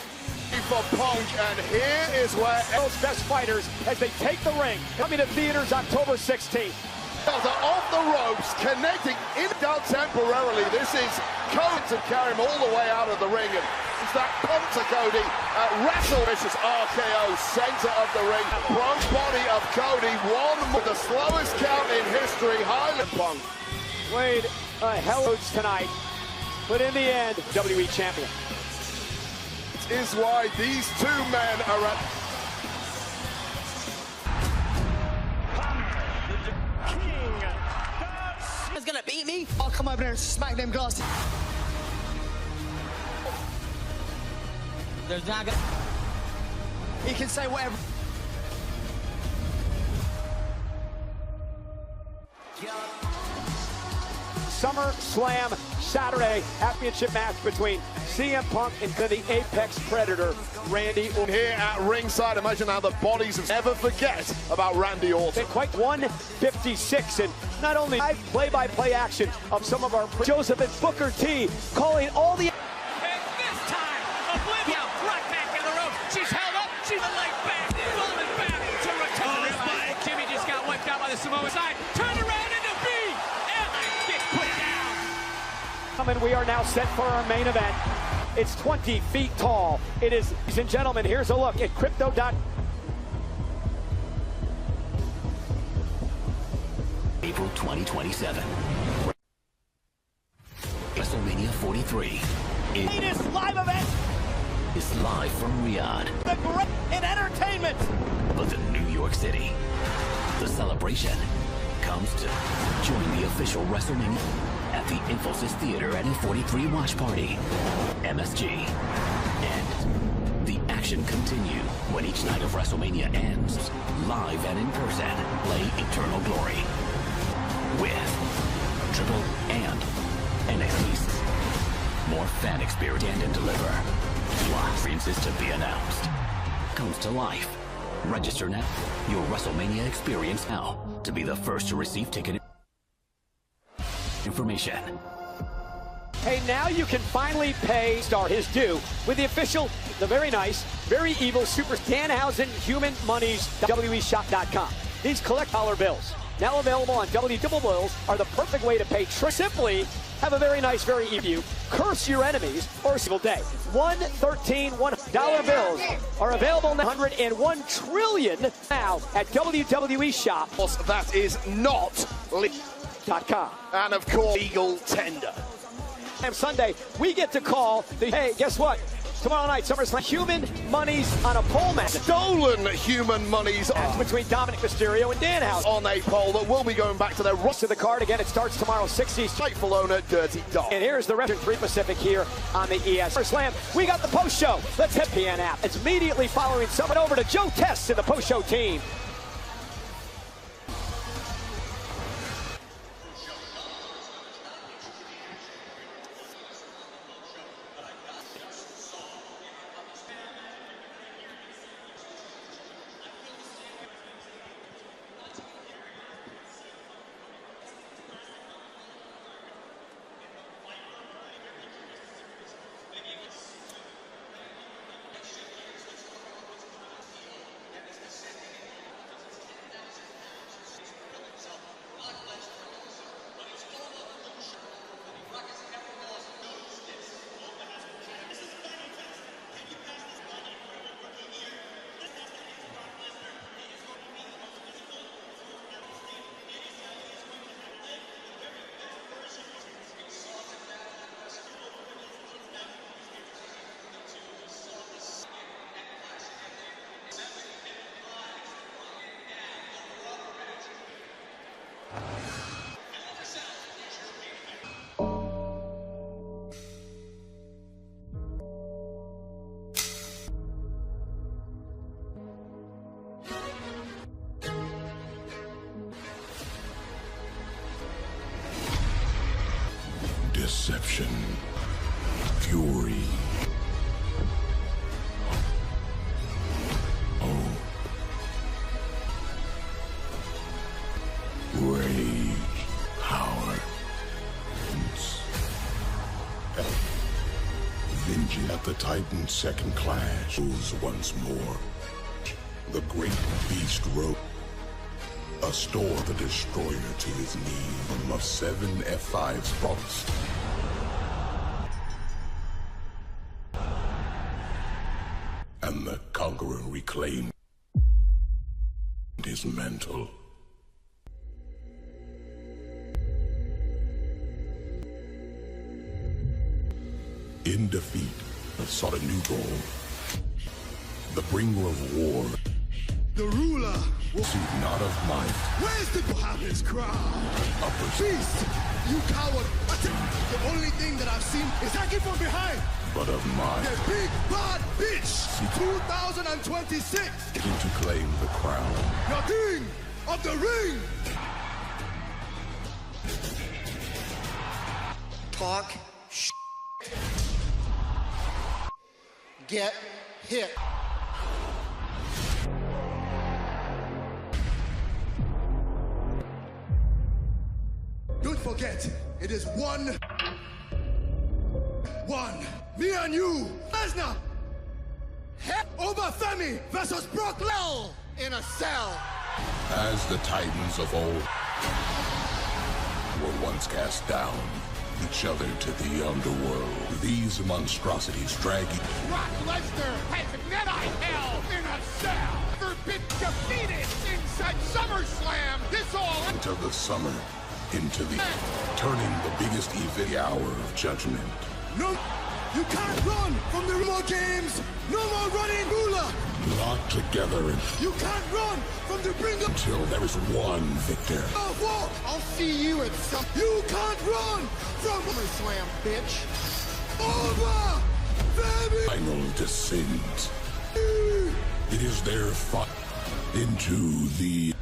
For Punk, and here is where those best fighters as they take the ring. Coming to theaters October 16th. Off the ropes, connecting in down temporarily. This is Cody to carry him all the way out of the ring. And it's that Punk to Cody. Wrestle vicious RKO, center of the ring. Front body of Cody, one with the slowest count in history. Highland Punk. Played a hell of tonight, but in the end, WWE champion. Is why these two men are at... Is gonna beat me? I'll come over there and smack them glasses. There's not gonna... He can say whatever. SummerSlam Saturday championship match between CM Punk and the Apex Predator, Randy Orton. Here at ringside, imagine how the bodies will never forget about Randy Orton. Quite 156, and not only play-by-play action of some of our Joseph and Booker T calling all the... And this time, Oblivion right back in the ropes. She's held up. She's a leg back. Falling back to recover. Jimmy just got wiped out by the Samoan side. Turn around into B. And get put down. And we are now set for our main event. It's 20 feet tall. It is, ladies and gentlemen, here's a look at Crypto. April 2027. WrestleMania 43. Latest live event Is live from Riyadh. The great in entertainment. But the New York City. The celebration comes to join the official WrestleMania at the Infosys Theater at a 43 watch party. MSG. And the action continue when each night of WrestleMania ends. Live and in person. Play Eternal Glory. With Triple and NXT. More fan experience and deliver. Plus, experiences to be announced. Comes to life. Register now. Your WrestleMania experience now to be the first to receive ticket information. Hey, now you can finally pay Star his due with the official, the very nice, very evil Super Danhausen Human Money's WWEshop.com. These collect dollar bills, now available on WW Bills, are the perfect way to pay. Simply have a very nice, very evil, curse your enemies, or a single day. $113 bills are available now, 101 trillion now at WWE Shop. That is not .com. and of course legal tender. And Sunday, we get to call the, hey, guess what? Tomorrow night, SummerSlam, human monies on a pole match. Stolen human monies Between Dominic Mysterio and Danhausen. on a pole that will be going back to their Rest of the card again. It starts tomorrow, 6 Eastern. rightful owner, Dirty Dog. And here's the rest of 3 Pacific here on the ES SummerSlam. We got the post show. Let's hit PN app. It's immediately following someone over to Joe Test and the post show team. Deception, fury, rage, power, vengeance at the Titan's second clash. Once more, the great beast rose. Restore the destroyer to his knee of 7 F5 spots. And the conqueror reclaimed his mantle. In defeat, sought a new goal. The bringer of war. The ruler will Seek not of might. Where's the have his crown? Beast, you coward! The only thing that I've seen is attacking from behind. But of might. The big bad bitch. 2026. To claim the crown. Your king of the ring. Talk. Get hit. Don't forget, it is one. Me and you, Lesnar. Over Femi versus Brock Lesnar in a cell. As the titans of old were once cast down, each other to the underworld, these monstrosities drag Brock Lesnar has net hell in a cell. Never been defeated inside SummerSlam. This all into the summer, into the turning the biggest event, hour of judgment. No, you can't run from the remote games. No more running, Moolah. Locked together and you can't run from the brink of until there is one victor. War. I'll see you at some. You can't run from SummerSlam, bitch. Over, baby. Final descent. It is their fight into the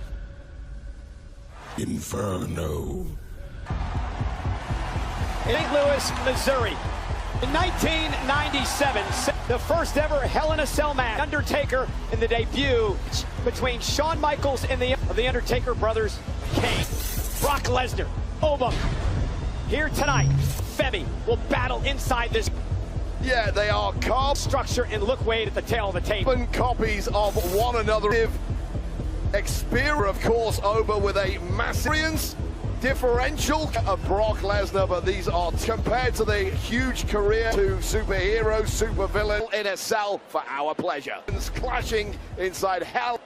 Inferno. St. Louis, Missouri. In 1997, the first ever Hell in a Cell match. Undertaker in the debut between Shawn Michaels and the Undertaker brothers, Kane. Brock Lesnar, Oba. Here tonight, Femi will battle inside this. Yeah, they are carbon structure, and look, Wade, at the tail of the tape. Copies of one another. Experience, of course, over with a massive differential of Brock Lesnar, but these are compared to the huge career to superhero, supervillain in a cell for our pleasure. Clashing inside hell.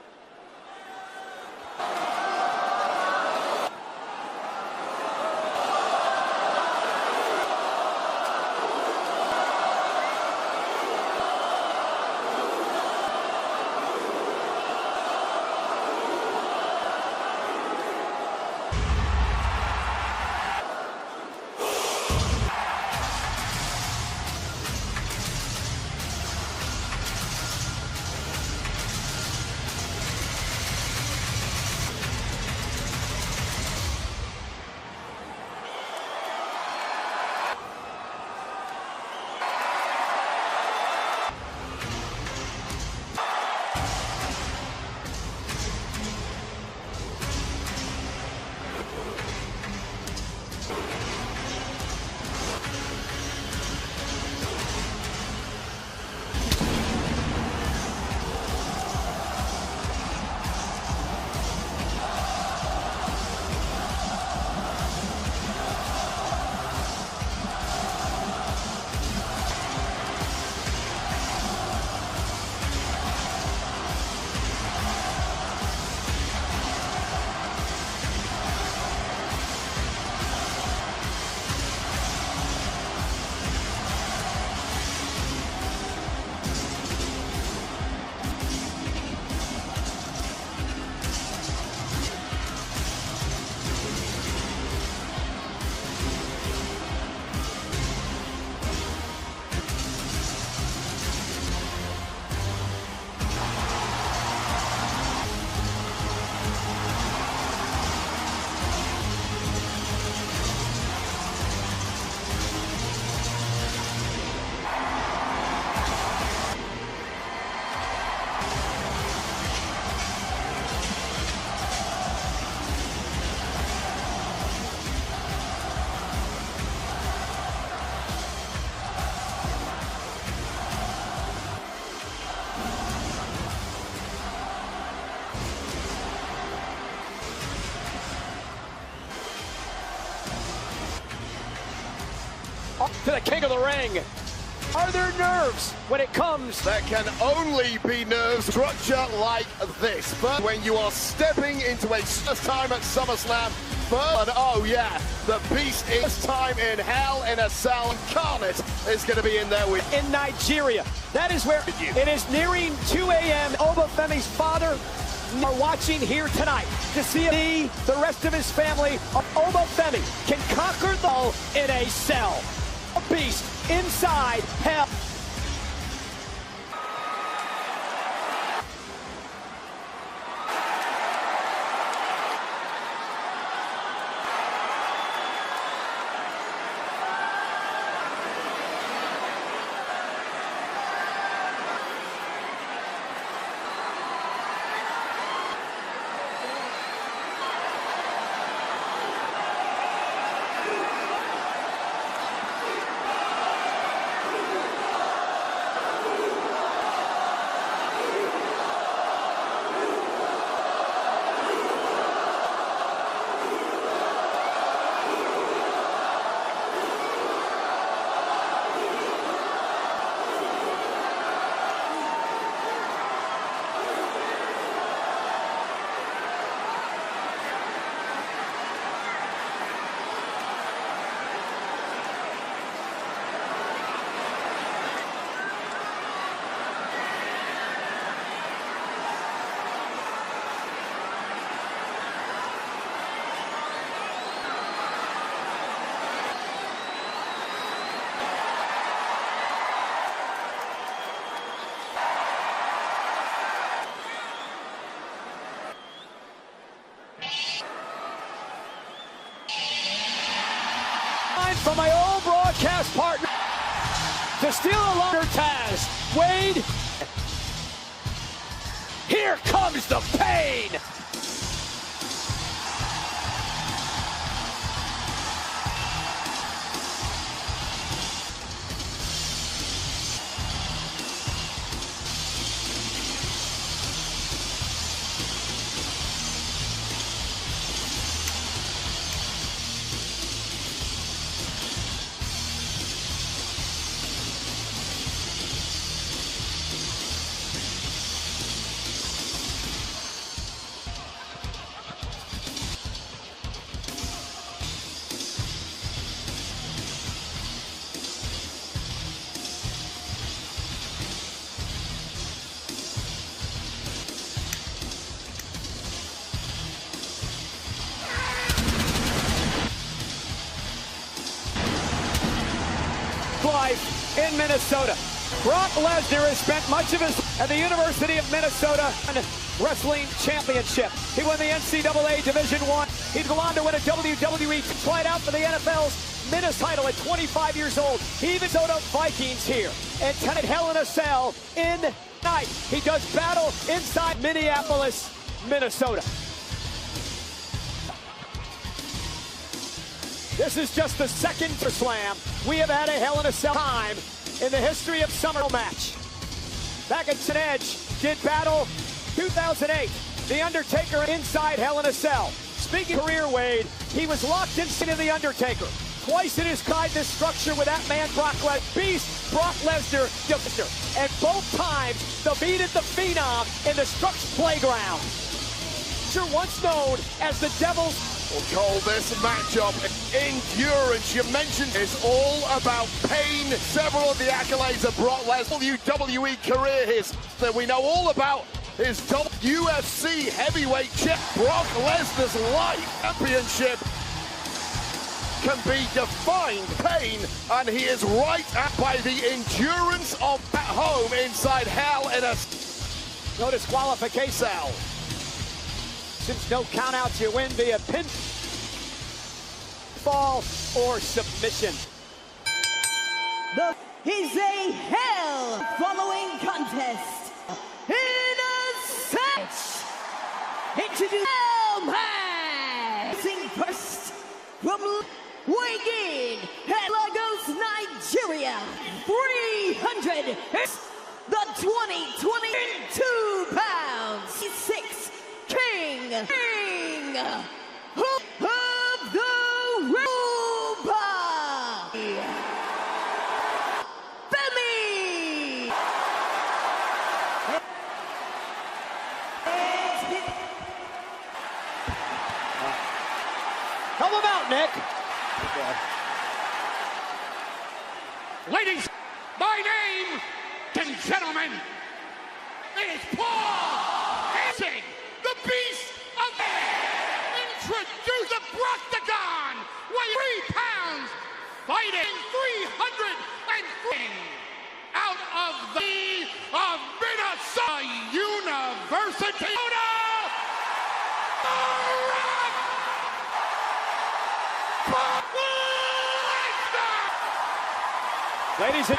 To the king of the ring. Are there nerves when it comes? There can only be nerves structure like this. But when you are stepping into a first time at SummerSlam, and oh yeah, the beast is time in hell in a cell. Incarnate is going to be in there with in Nigeria. That is where it is nearing 2 a.m. Oba Femi's father are watching here tonight to see if the rest of his family, Oba Femi, can conquer the in a cell. A beast inside hell. from my old broadcast partner to steal a longer Taz. Wade. Here comes the pain. Life in Minnesota. Brock Lesnar has spent much of his at the University of Minnesota Wrestling Championship. He won the NCAA Division I. He'd go on to win a WWE, tried out for the NFL's Minnesota title at 25 years old. He even Minnesota Vikings here. And tonight, Hell in a Cell in night. He does battle inside Minneapolis, Minnesota. This is just the second slam we have had a Hell in a Cell time in the history of Summer match. Back at Edge did battle 2008. The Undertaker inside Hell in a Cell. Speaking of career, Wade, he was locked inside of the Undertaker. Twice in his guide this structure with that man Brock Lesnar. Beast Brock Lesnar, and both times defeated the Phenom in the structure playground. Once known as the Devil's. We'll call this matchup endurance. You mentioned it's all about pain. Several of the accolades of Brock Lesnar's WWE career that we know all about his UFC heavyweight champ. Brock Lesnar's life championship can be defined pain, and he is right by the endurance of at home inside Hell in a no disqualification. Cell. Since no countouts, you win via pinfall or submission. Is a Hell following contest in a set. Introduce Hell match. First from weighing in at Lagos, Nigeria, 300. The 22 pounds. 6. King of the Robot, Femi. Help him out, Nick. Ladies, my name and gentlemen, is Paul Hensing. The Beast of introduce the Broctagon, weighing 3 pounds, fighting 303 out of the Minnesota University. Ladies and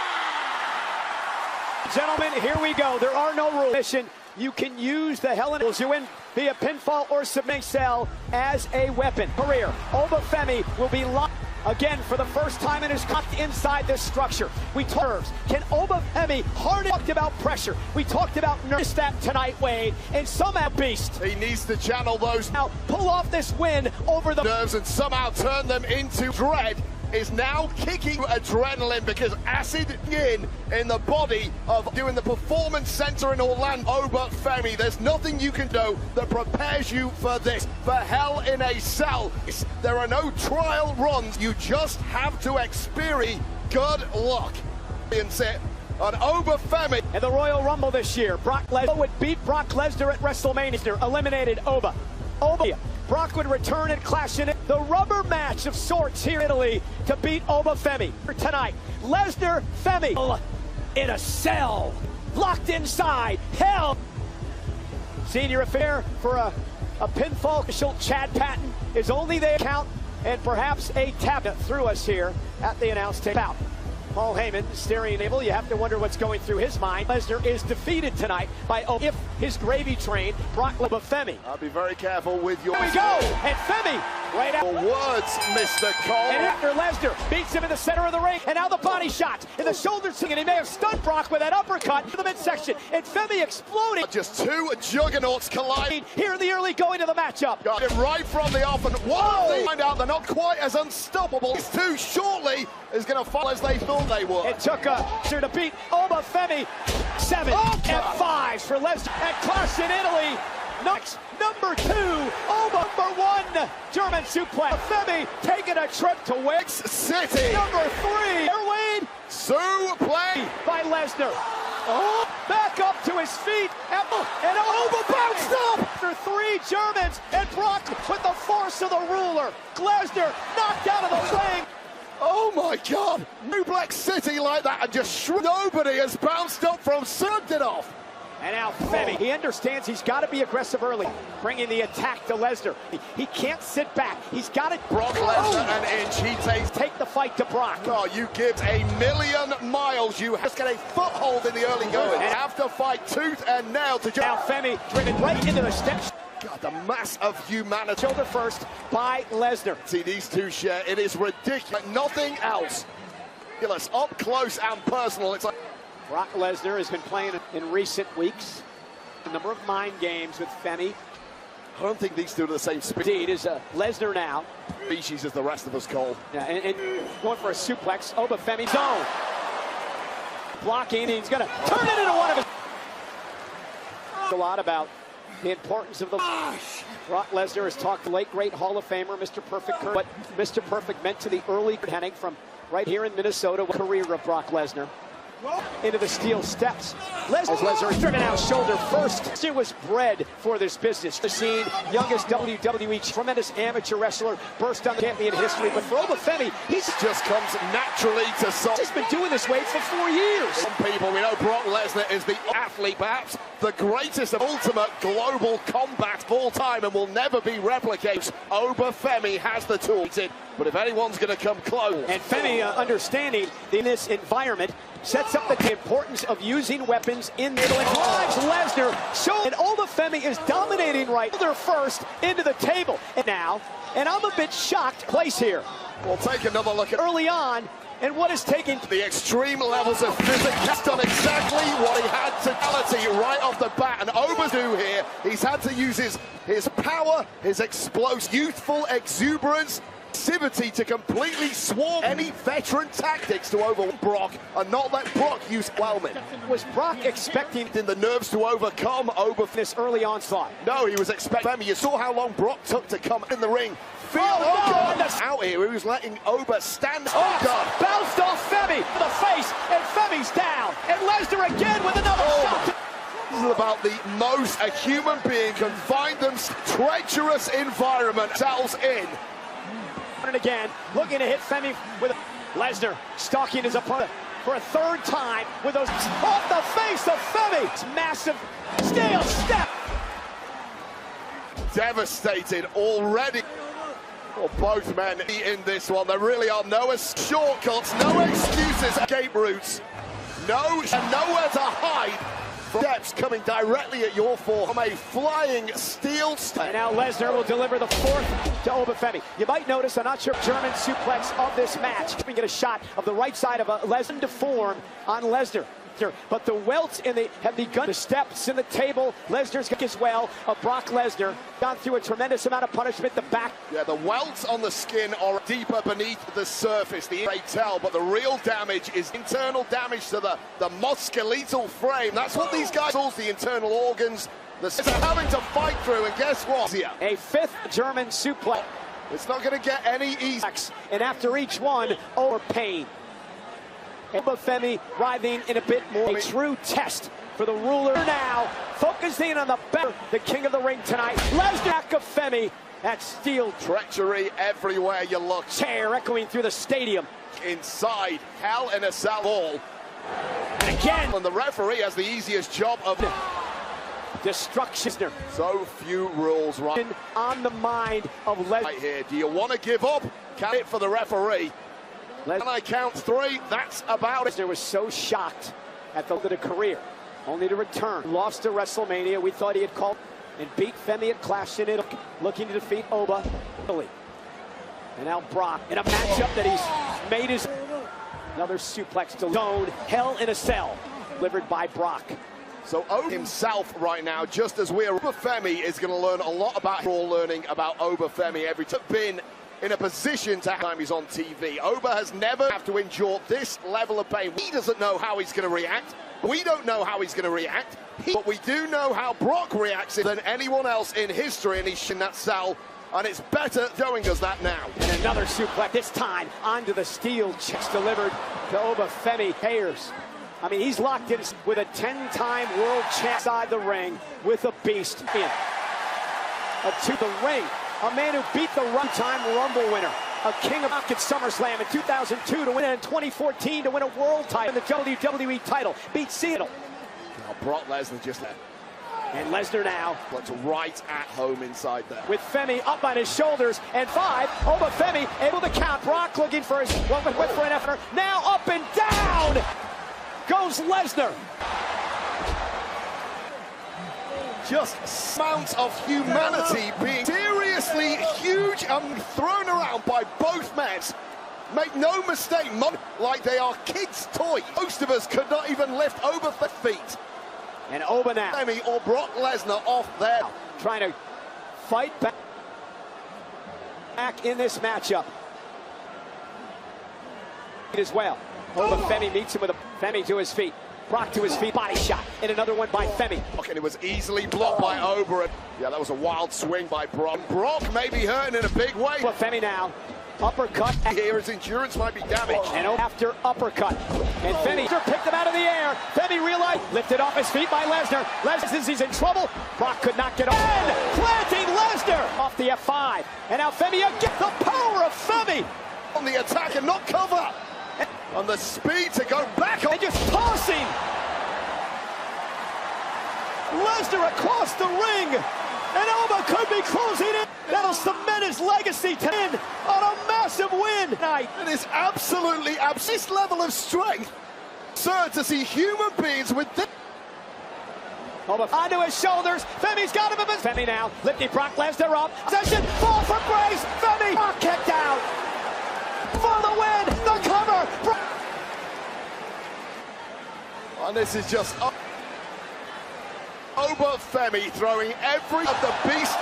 gentlemen, here we go. There are no rules. You can use the Hell in a Cell. You win via pinfall or submission cell as a weapon. Career. Oba Femi will be locked again for the first time in his career inside this structure. We talked. Can Oba Femi talked about pressure? We talked about nervous that tonight, Wade, and somehow Beast. He needs to channel those. Now pull off this win over the nerves and somehow turn them into dread. Is now kicking adrenaline because acid in the body of doing the Performance Center in Orlando. Oba Femi, there's nothing you can do that prepares you for this. For Hell in a Cell, there are no trial runs. You just have to experience good luck. And sit on Oba Femi. In the Royal Rumble this year, Brock Lesnar would beat Brock Lesnar at WrestleMania. Eliminated Oba. Brock would return and clash in it. The rubber match of sorts here in Italy to beat Oba Femi. Tonight, Lesnar, Femi in a cell, locked inside Hell. Senior affair for a pinfall official, Chad Patton, is only they count and perhaps a tap through us here at the announce table. Paul Heyman staring able. You have to wonder what's going through his mind. Lesnar is defeated tonight by if his gravy train, Brock Femi. I'll be very careful with your... Here we go, and Femi right out. Words, Mr. Cole. And after Lesnar beats him in the center of the ring, and now the body shot in the shoulder swing, and he may have stunned Brock with that uppercut to the midsection, and Femi exploding. Just two juggernauts colliding here in the early going of the matchup. Got him right from the off, and they find out they're not quite as unstoppable. These two shortly is going to fall as they thought they would. It took Lesnar to beat Femi 7 and 5 for Lesnar at Clash in Italy. Next, number 2, number 1, German suplex. Femi taking a trip to Wix City. Number 3, Wade suplex by Lesnar. Back up to his feet, and bounced up. After 3 Germans, and Brock with the force of the ruler. Lesnar knocked out of the ring. Oh my God! Suplex City like that, and just nobody has bounced up from sucked it off. And now Femi, he understands he's got to be aggressive early, bringing the attack to Lesnar. He can't sit back. He's got to... Brock Lesnar an inch. He take the fight to Brock. Oh, you give a million miles. You just get a foothold in the early going. And have to fight tooth and nail to... Now Femi driven right into the steps. God, the mass of humanity. Shoulder first by Lesnar. See these two share. It is ridiculous. Nothing else. Up close and personal. It's like... Brock Lesnar has been playing in recent weeks a number of mind games with Femi. I don't think these two are the same speed. Indeed, is Lesnar now. Species as the rest of us, Cole. Yeah, and going for a suplex. Femi's zone. Blocking, and he's going to turn it into one of his... A lot about the importance of the... Brock Lesnar has talked to late, great Hall of Famer, Mr. Perfect, what Mr. Perfect meant to the early heading from right here in Minnesota. Career of Brock Lesnar. Into the steel steps. Lesnar is driven out shoulder first. He was bred for this business. The scene, youngest WWE, tremendous amateur wrestler, burst on the champion history. But for Femi, he just comes naturally to solve. He's been doing this way for 4 years. Some people, we know Brock Lesnar is the athlete, perhaps the greatest of ultimate global combat of all time, and will never be replicated. Femi has the tools, but if anyone's going to come close, and Femi understanding in this environment sets up the importance of using weapons in the middle and drives Lesnar. And Femi is dominating right there first into the table. And now, and I'm a bit shocked, place here. We'll take another look at early on, and what is taking the extreme levels of physics. He's done exactly what he had to right off the bat. And do here, he's had to use his power, his explosive, youthful exuberance, activity to completely swarm any veteran tactics to overwhelm Brock and not let Brock use whelming. Was Brock expecting the nerves to overcome this early onslaught? No, he was expecting Femi. You saw how long Brock took to come in the ring. God. Out here, he was letting stand. God. Bounced off Femi to the face, and Femi's down. And Lesnar again with another shot. This is about the most a human being can find them treacherous environment. Settles in. And again, looking to hit Femi with Lesnar stalking his opponent for a 3rd time with those off the face of Femi. It's massive scale step. Devastated already. Well, both men in this one. There really are no shortcuts, no excuses, escape routes, nowhere to hide. Steps coming directly at your forearm, a flying steel step. And now Lesnar will deliver the 4th to Femi. You might notice, I'm not sure, German suplex of this match. We get a shot of the right side of Lesnar to form on Lesnar. But the welts have begun. The steps in the table. Lesnar's got as well of Brock Lesnar. Gone through a tremendous amount of punishment. The back. Yeah, the welts on the skin are deeper beneath the surface. They tell, but the real damage is internal damage to the musculoskeletal frame. That's what these guys call the internal organs. They're having to fight through, and guess what? A 5th German suplex. It's not going to get any easier. And after each one, pain. Femi writhing in a bit more. A true test for the ruler now. Focusing on the king of the ring tonight. Lesnar of Femi. That steel treachery everywhere you look. Chair echoing through the stadium. Inside Hell in a Cell Hall. And again. And the referee has the easiest job of... Destruction. So few rules right On the mind of Lesnar. right here. Do you want to give up? Can it for the referee? Can I count 3? That's about it. Lesnar was so shocked at the end of the career, only to return. Lost to WrestleMania. We thought he had called and beat Femi at Clash in Italy, looking to defeat Oba. And now Brock in a matchup that he's made his. Another suplex to zone. Hell in a Cell, delivered by Brock. So Oba himself right now, just as we're Oba Femi is going to learn a lot about. We're all learning about Oba Femi every time. Been in a position to time he's on TV. Oba has never have to endure this level of pain. He doesn't know how he's going to react. We don't know how he's going to react. But we do know how Brock reacts than anyone else in history, and he's in that cell. And it's better showing us that now. And another suplex, this time onto the steel checks delivered to Oba Femi. Hayers. I mean, he's locked in with a 10-time world champ inside the ring with a beast in. To the ring, a man who beat the one-time Rumble winner, a king of at SummerSlam in 2002 to win it in 2014 to win a world title, and the WWE title, beat Seattle. Now Brock Lesnar just there. And Lesnar now looks right at home inside there. With Femi up on his shoulders, and 5, Oba Femi able to count. Brock looking for his whip for an effort. Now up and down goes Lesnar. Just amounts of humanity being seriously huge and thrown around by both men. Make no mistake, like they are kids' toys. Most of us could not even lift over their feet. And Oba now. Femi or Brock Lesnar off there. Trying to fight back in this matchup. As well. Oba Femi meets him with a Femi to his feet. Brock to his feet, body shot, and another one by Femi. And it was easily blocked by Oba. Yeah, that was a wild swing by Brock. Brock may be hurting in a big way. But Femi now, uppercut. Here his endurance might be damaged. And after uppercut, and Femi picked him out of the air. Femi realized, lifted off his feet by Lesnar. Lesnar says he's in trouble. Brock could not get off. And planting Lesnar off the F5. And now Femi again, the power of Femi. On the attack and not cover. On the speed to go back on. And just tossing Lesnar across the ring. And Oba could be closing in. That'll cement his legacy to win on a massive win tonight. It is absolutely this level of strength. Absurd to see human beings with this. Oba onto his shoulders. Femi's got him. Femi now lifting Brock Lesnar up. Possession, fall for grace. Femi, Brock kicked out. For the win, the cover. And this is just Oba Femi throwing every of the beast.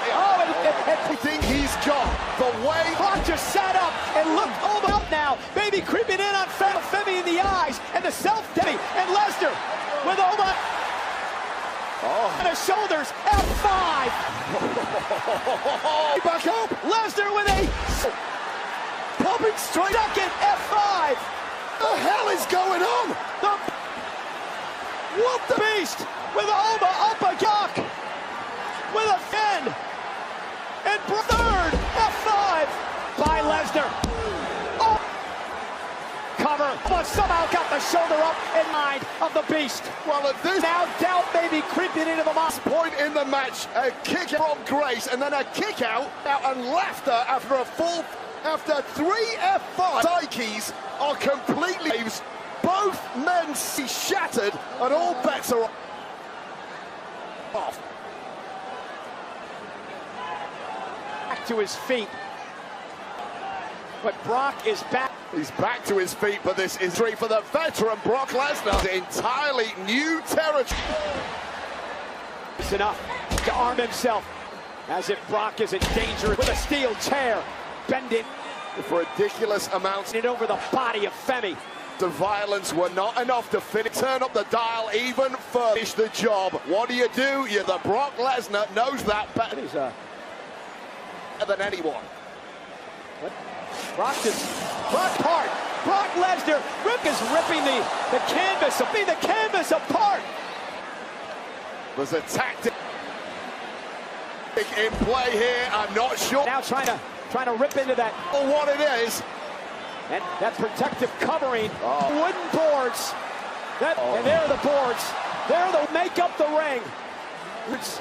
Everything he's got. The way Brock just sat up and looked Oba up now. Baby creeping in on Femi in the eyes. And the self-Femi and Lesnar with Oba. On his shoulders, F5. Back up. Lesnar with a popping straight. Second F5. The hell is going on? What the beast with Oba up a Brock with a fin and third F5 by Lesnar. Oh, cover, but somehow got the shoulder up in mind of the beast. Well, at this now doubt maybe creeping into the point in the match, a kick from Grace and then a kick out and laughter after a full. After 3 F5, psyches are completely. Both men see shattered and all bets are off. Back to his feet. But Brock is back. He's back to his feet, but this is 3 for the veteran Brock Lesnar. Entirely new territory. It's enough to arm himself as if Brock is in danger with a steel chair. Bending for ridiculous amounts. It over the body of Femi. The violence were not enough to turn up the dial even further. Finish the job. What do? You're the Brock Lesnar knows that better than anyone. Brock apart. Brock Lesnar. Rick is ripping the canvas apart. There's a tactic in play here. I'm not sure. Now trying to rip into that. Or what it is. And that protective covering, wooden boards. And there are the boards. There they make up the ring. It's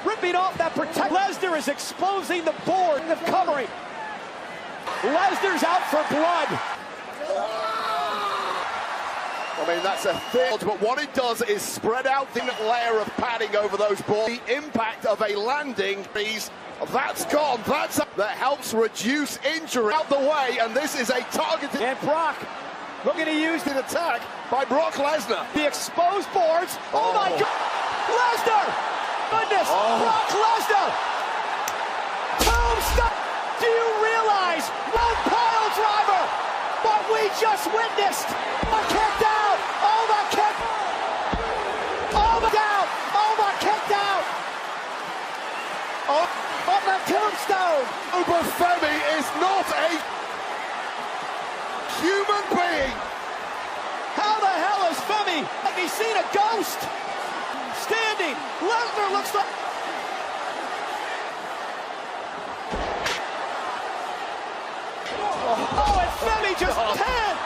ripping off that protect. Lesnar is exposing the board of covering. Lesnar's out for blood. I mean, that's a thin, but what it does is spread out the layer of padding over those balls. The impact of a landing, that's gone. That helps reduce injury out the way, and this is a targeted. And Brock looking to use an attack by Brock Lesnar. The exposed boards. Oh my God! Lesnar! Goodness! Brock Lesnar! Tombstone! Do you realize one pile driver? What we just witnessed? A kick down! Oh my kick! Oh my down! Oh my kick down! Oh, on the tombstone! Oba Femi is not a human being. How the hell is Femi? Have you seen a ghost? Standing. Lesnar looks like. Oh, and Femi just 10.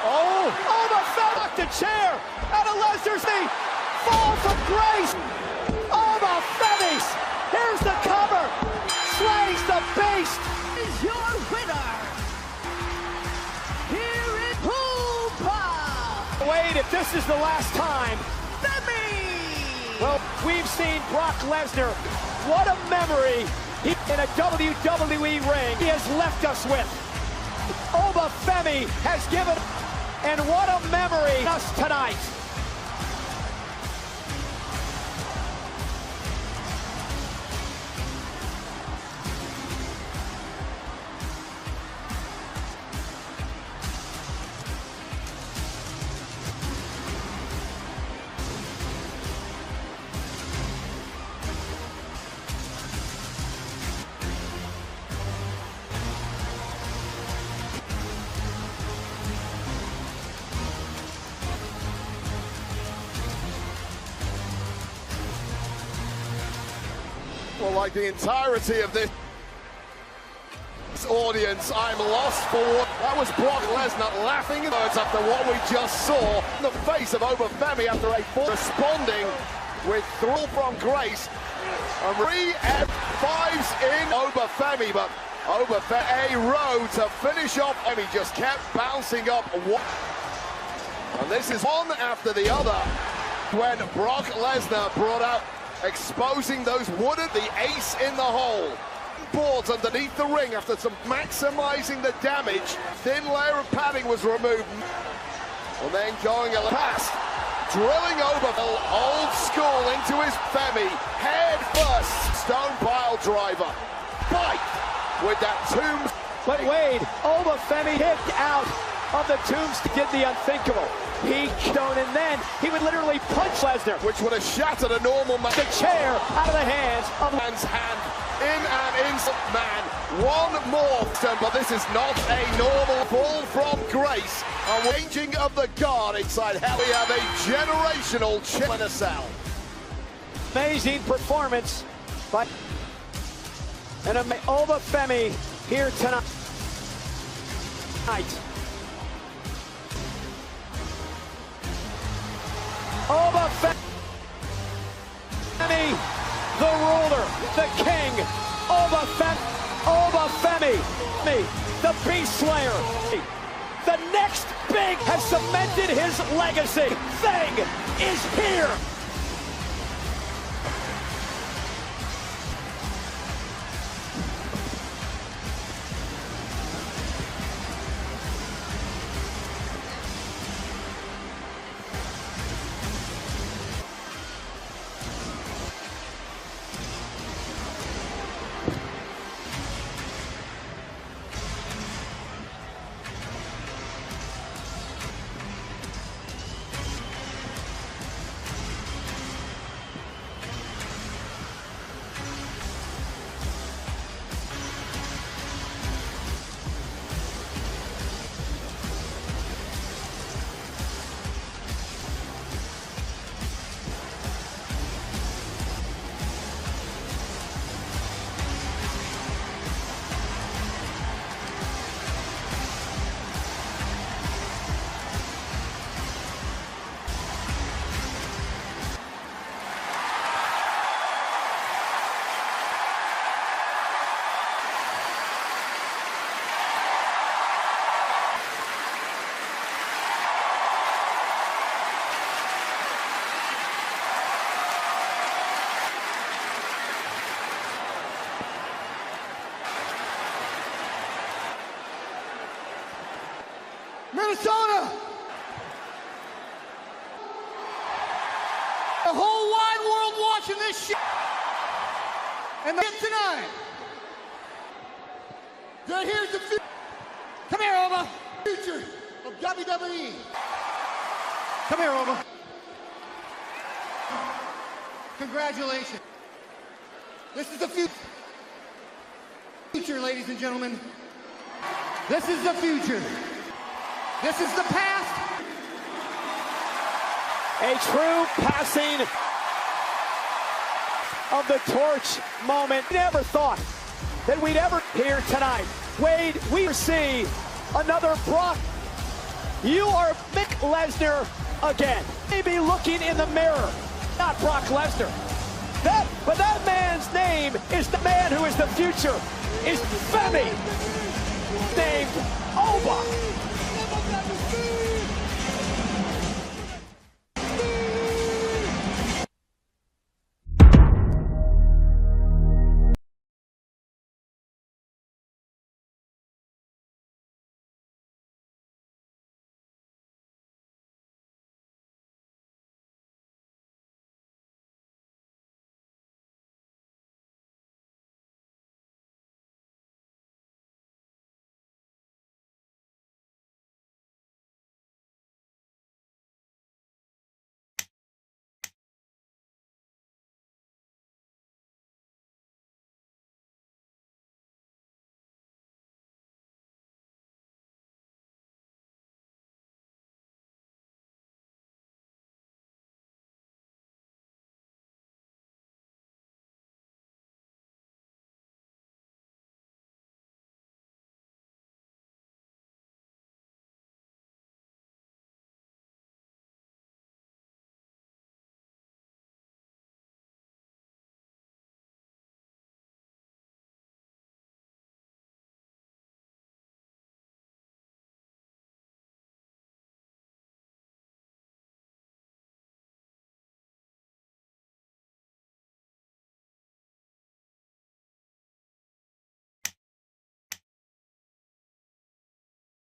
Oh, the Femi knocked the chair out of Lesnar's knee. Fall from grace. Oh, the Femi's. Here's the cover. Slays the beast. Is your winner. Here is Hoopa. Wait, if this is the last time. Femi. Well, we've seen Brock Lesnar. What a memory in a WWE ring he has left us with. Oba Femi has given, and what a memory us tonight. Well, like the entirety of this audience, I'm lost for what. That was Brock Lesnar laughing after what we just saw in the face of Oba Femi after a responding with thrill from grace. And 3 F5s in Oba Femi, but Oba Femi a row to finish off. Femi just kept bouncing up. And this is one after the other when Brock Lesnar brought out, exposing those the ace in the hole. Boards underneath the ring after some maximizing the damage. Thin layer of padding was removed. And then going past, drilling over old school into his Femi. Head first, stone pile driver. Bite with that tomb. But Wade, Oba Femi kicked out of the tombstone, did the unthinkable. He stone, and then he would literally punch Lesnar, which would have shattered a normal man. The chair out of the hands of man's hand in an instant. Man, one more, but this is not a normal fall from grace. A changing of the guard inside hell. We have a generational chip in a cell. Amazing performance by Oba Femi here tonight. Oba Femi, the ruler, the king. Oba Femi, the beast slayer. The next big has cemented his legacy. Thing is here. Minnesota. The whole wide world watching this shit. And the tonight. Then here's the future. Come here, Oma. Future of WWE. Come here, Oma. Congratulations. This is the future, ladies and gentlemen. This is the future. This is the past. A true passing of the torch moment. Never thought that we'd ever here tonight. Wade, we see another Brock. You are Mick Lesnar again. Maybe looking in the mirror, not Brock Lesnar. But that man's name is the man who is the future, is Femi, named Oba.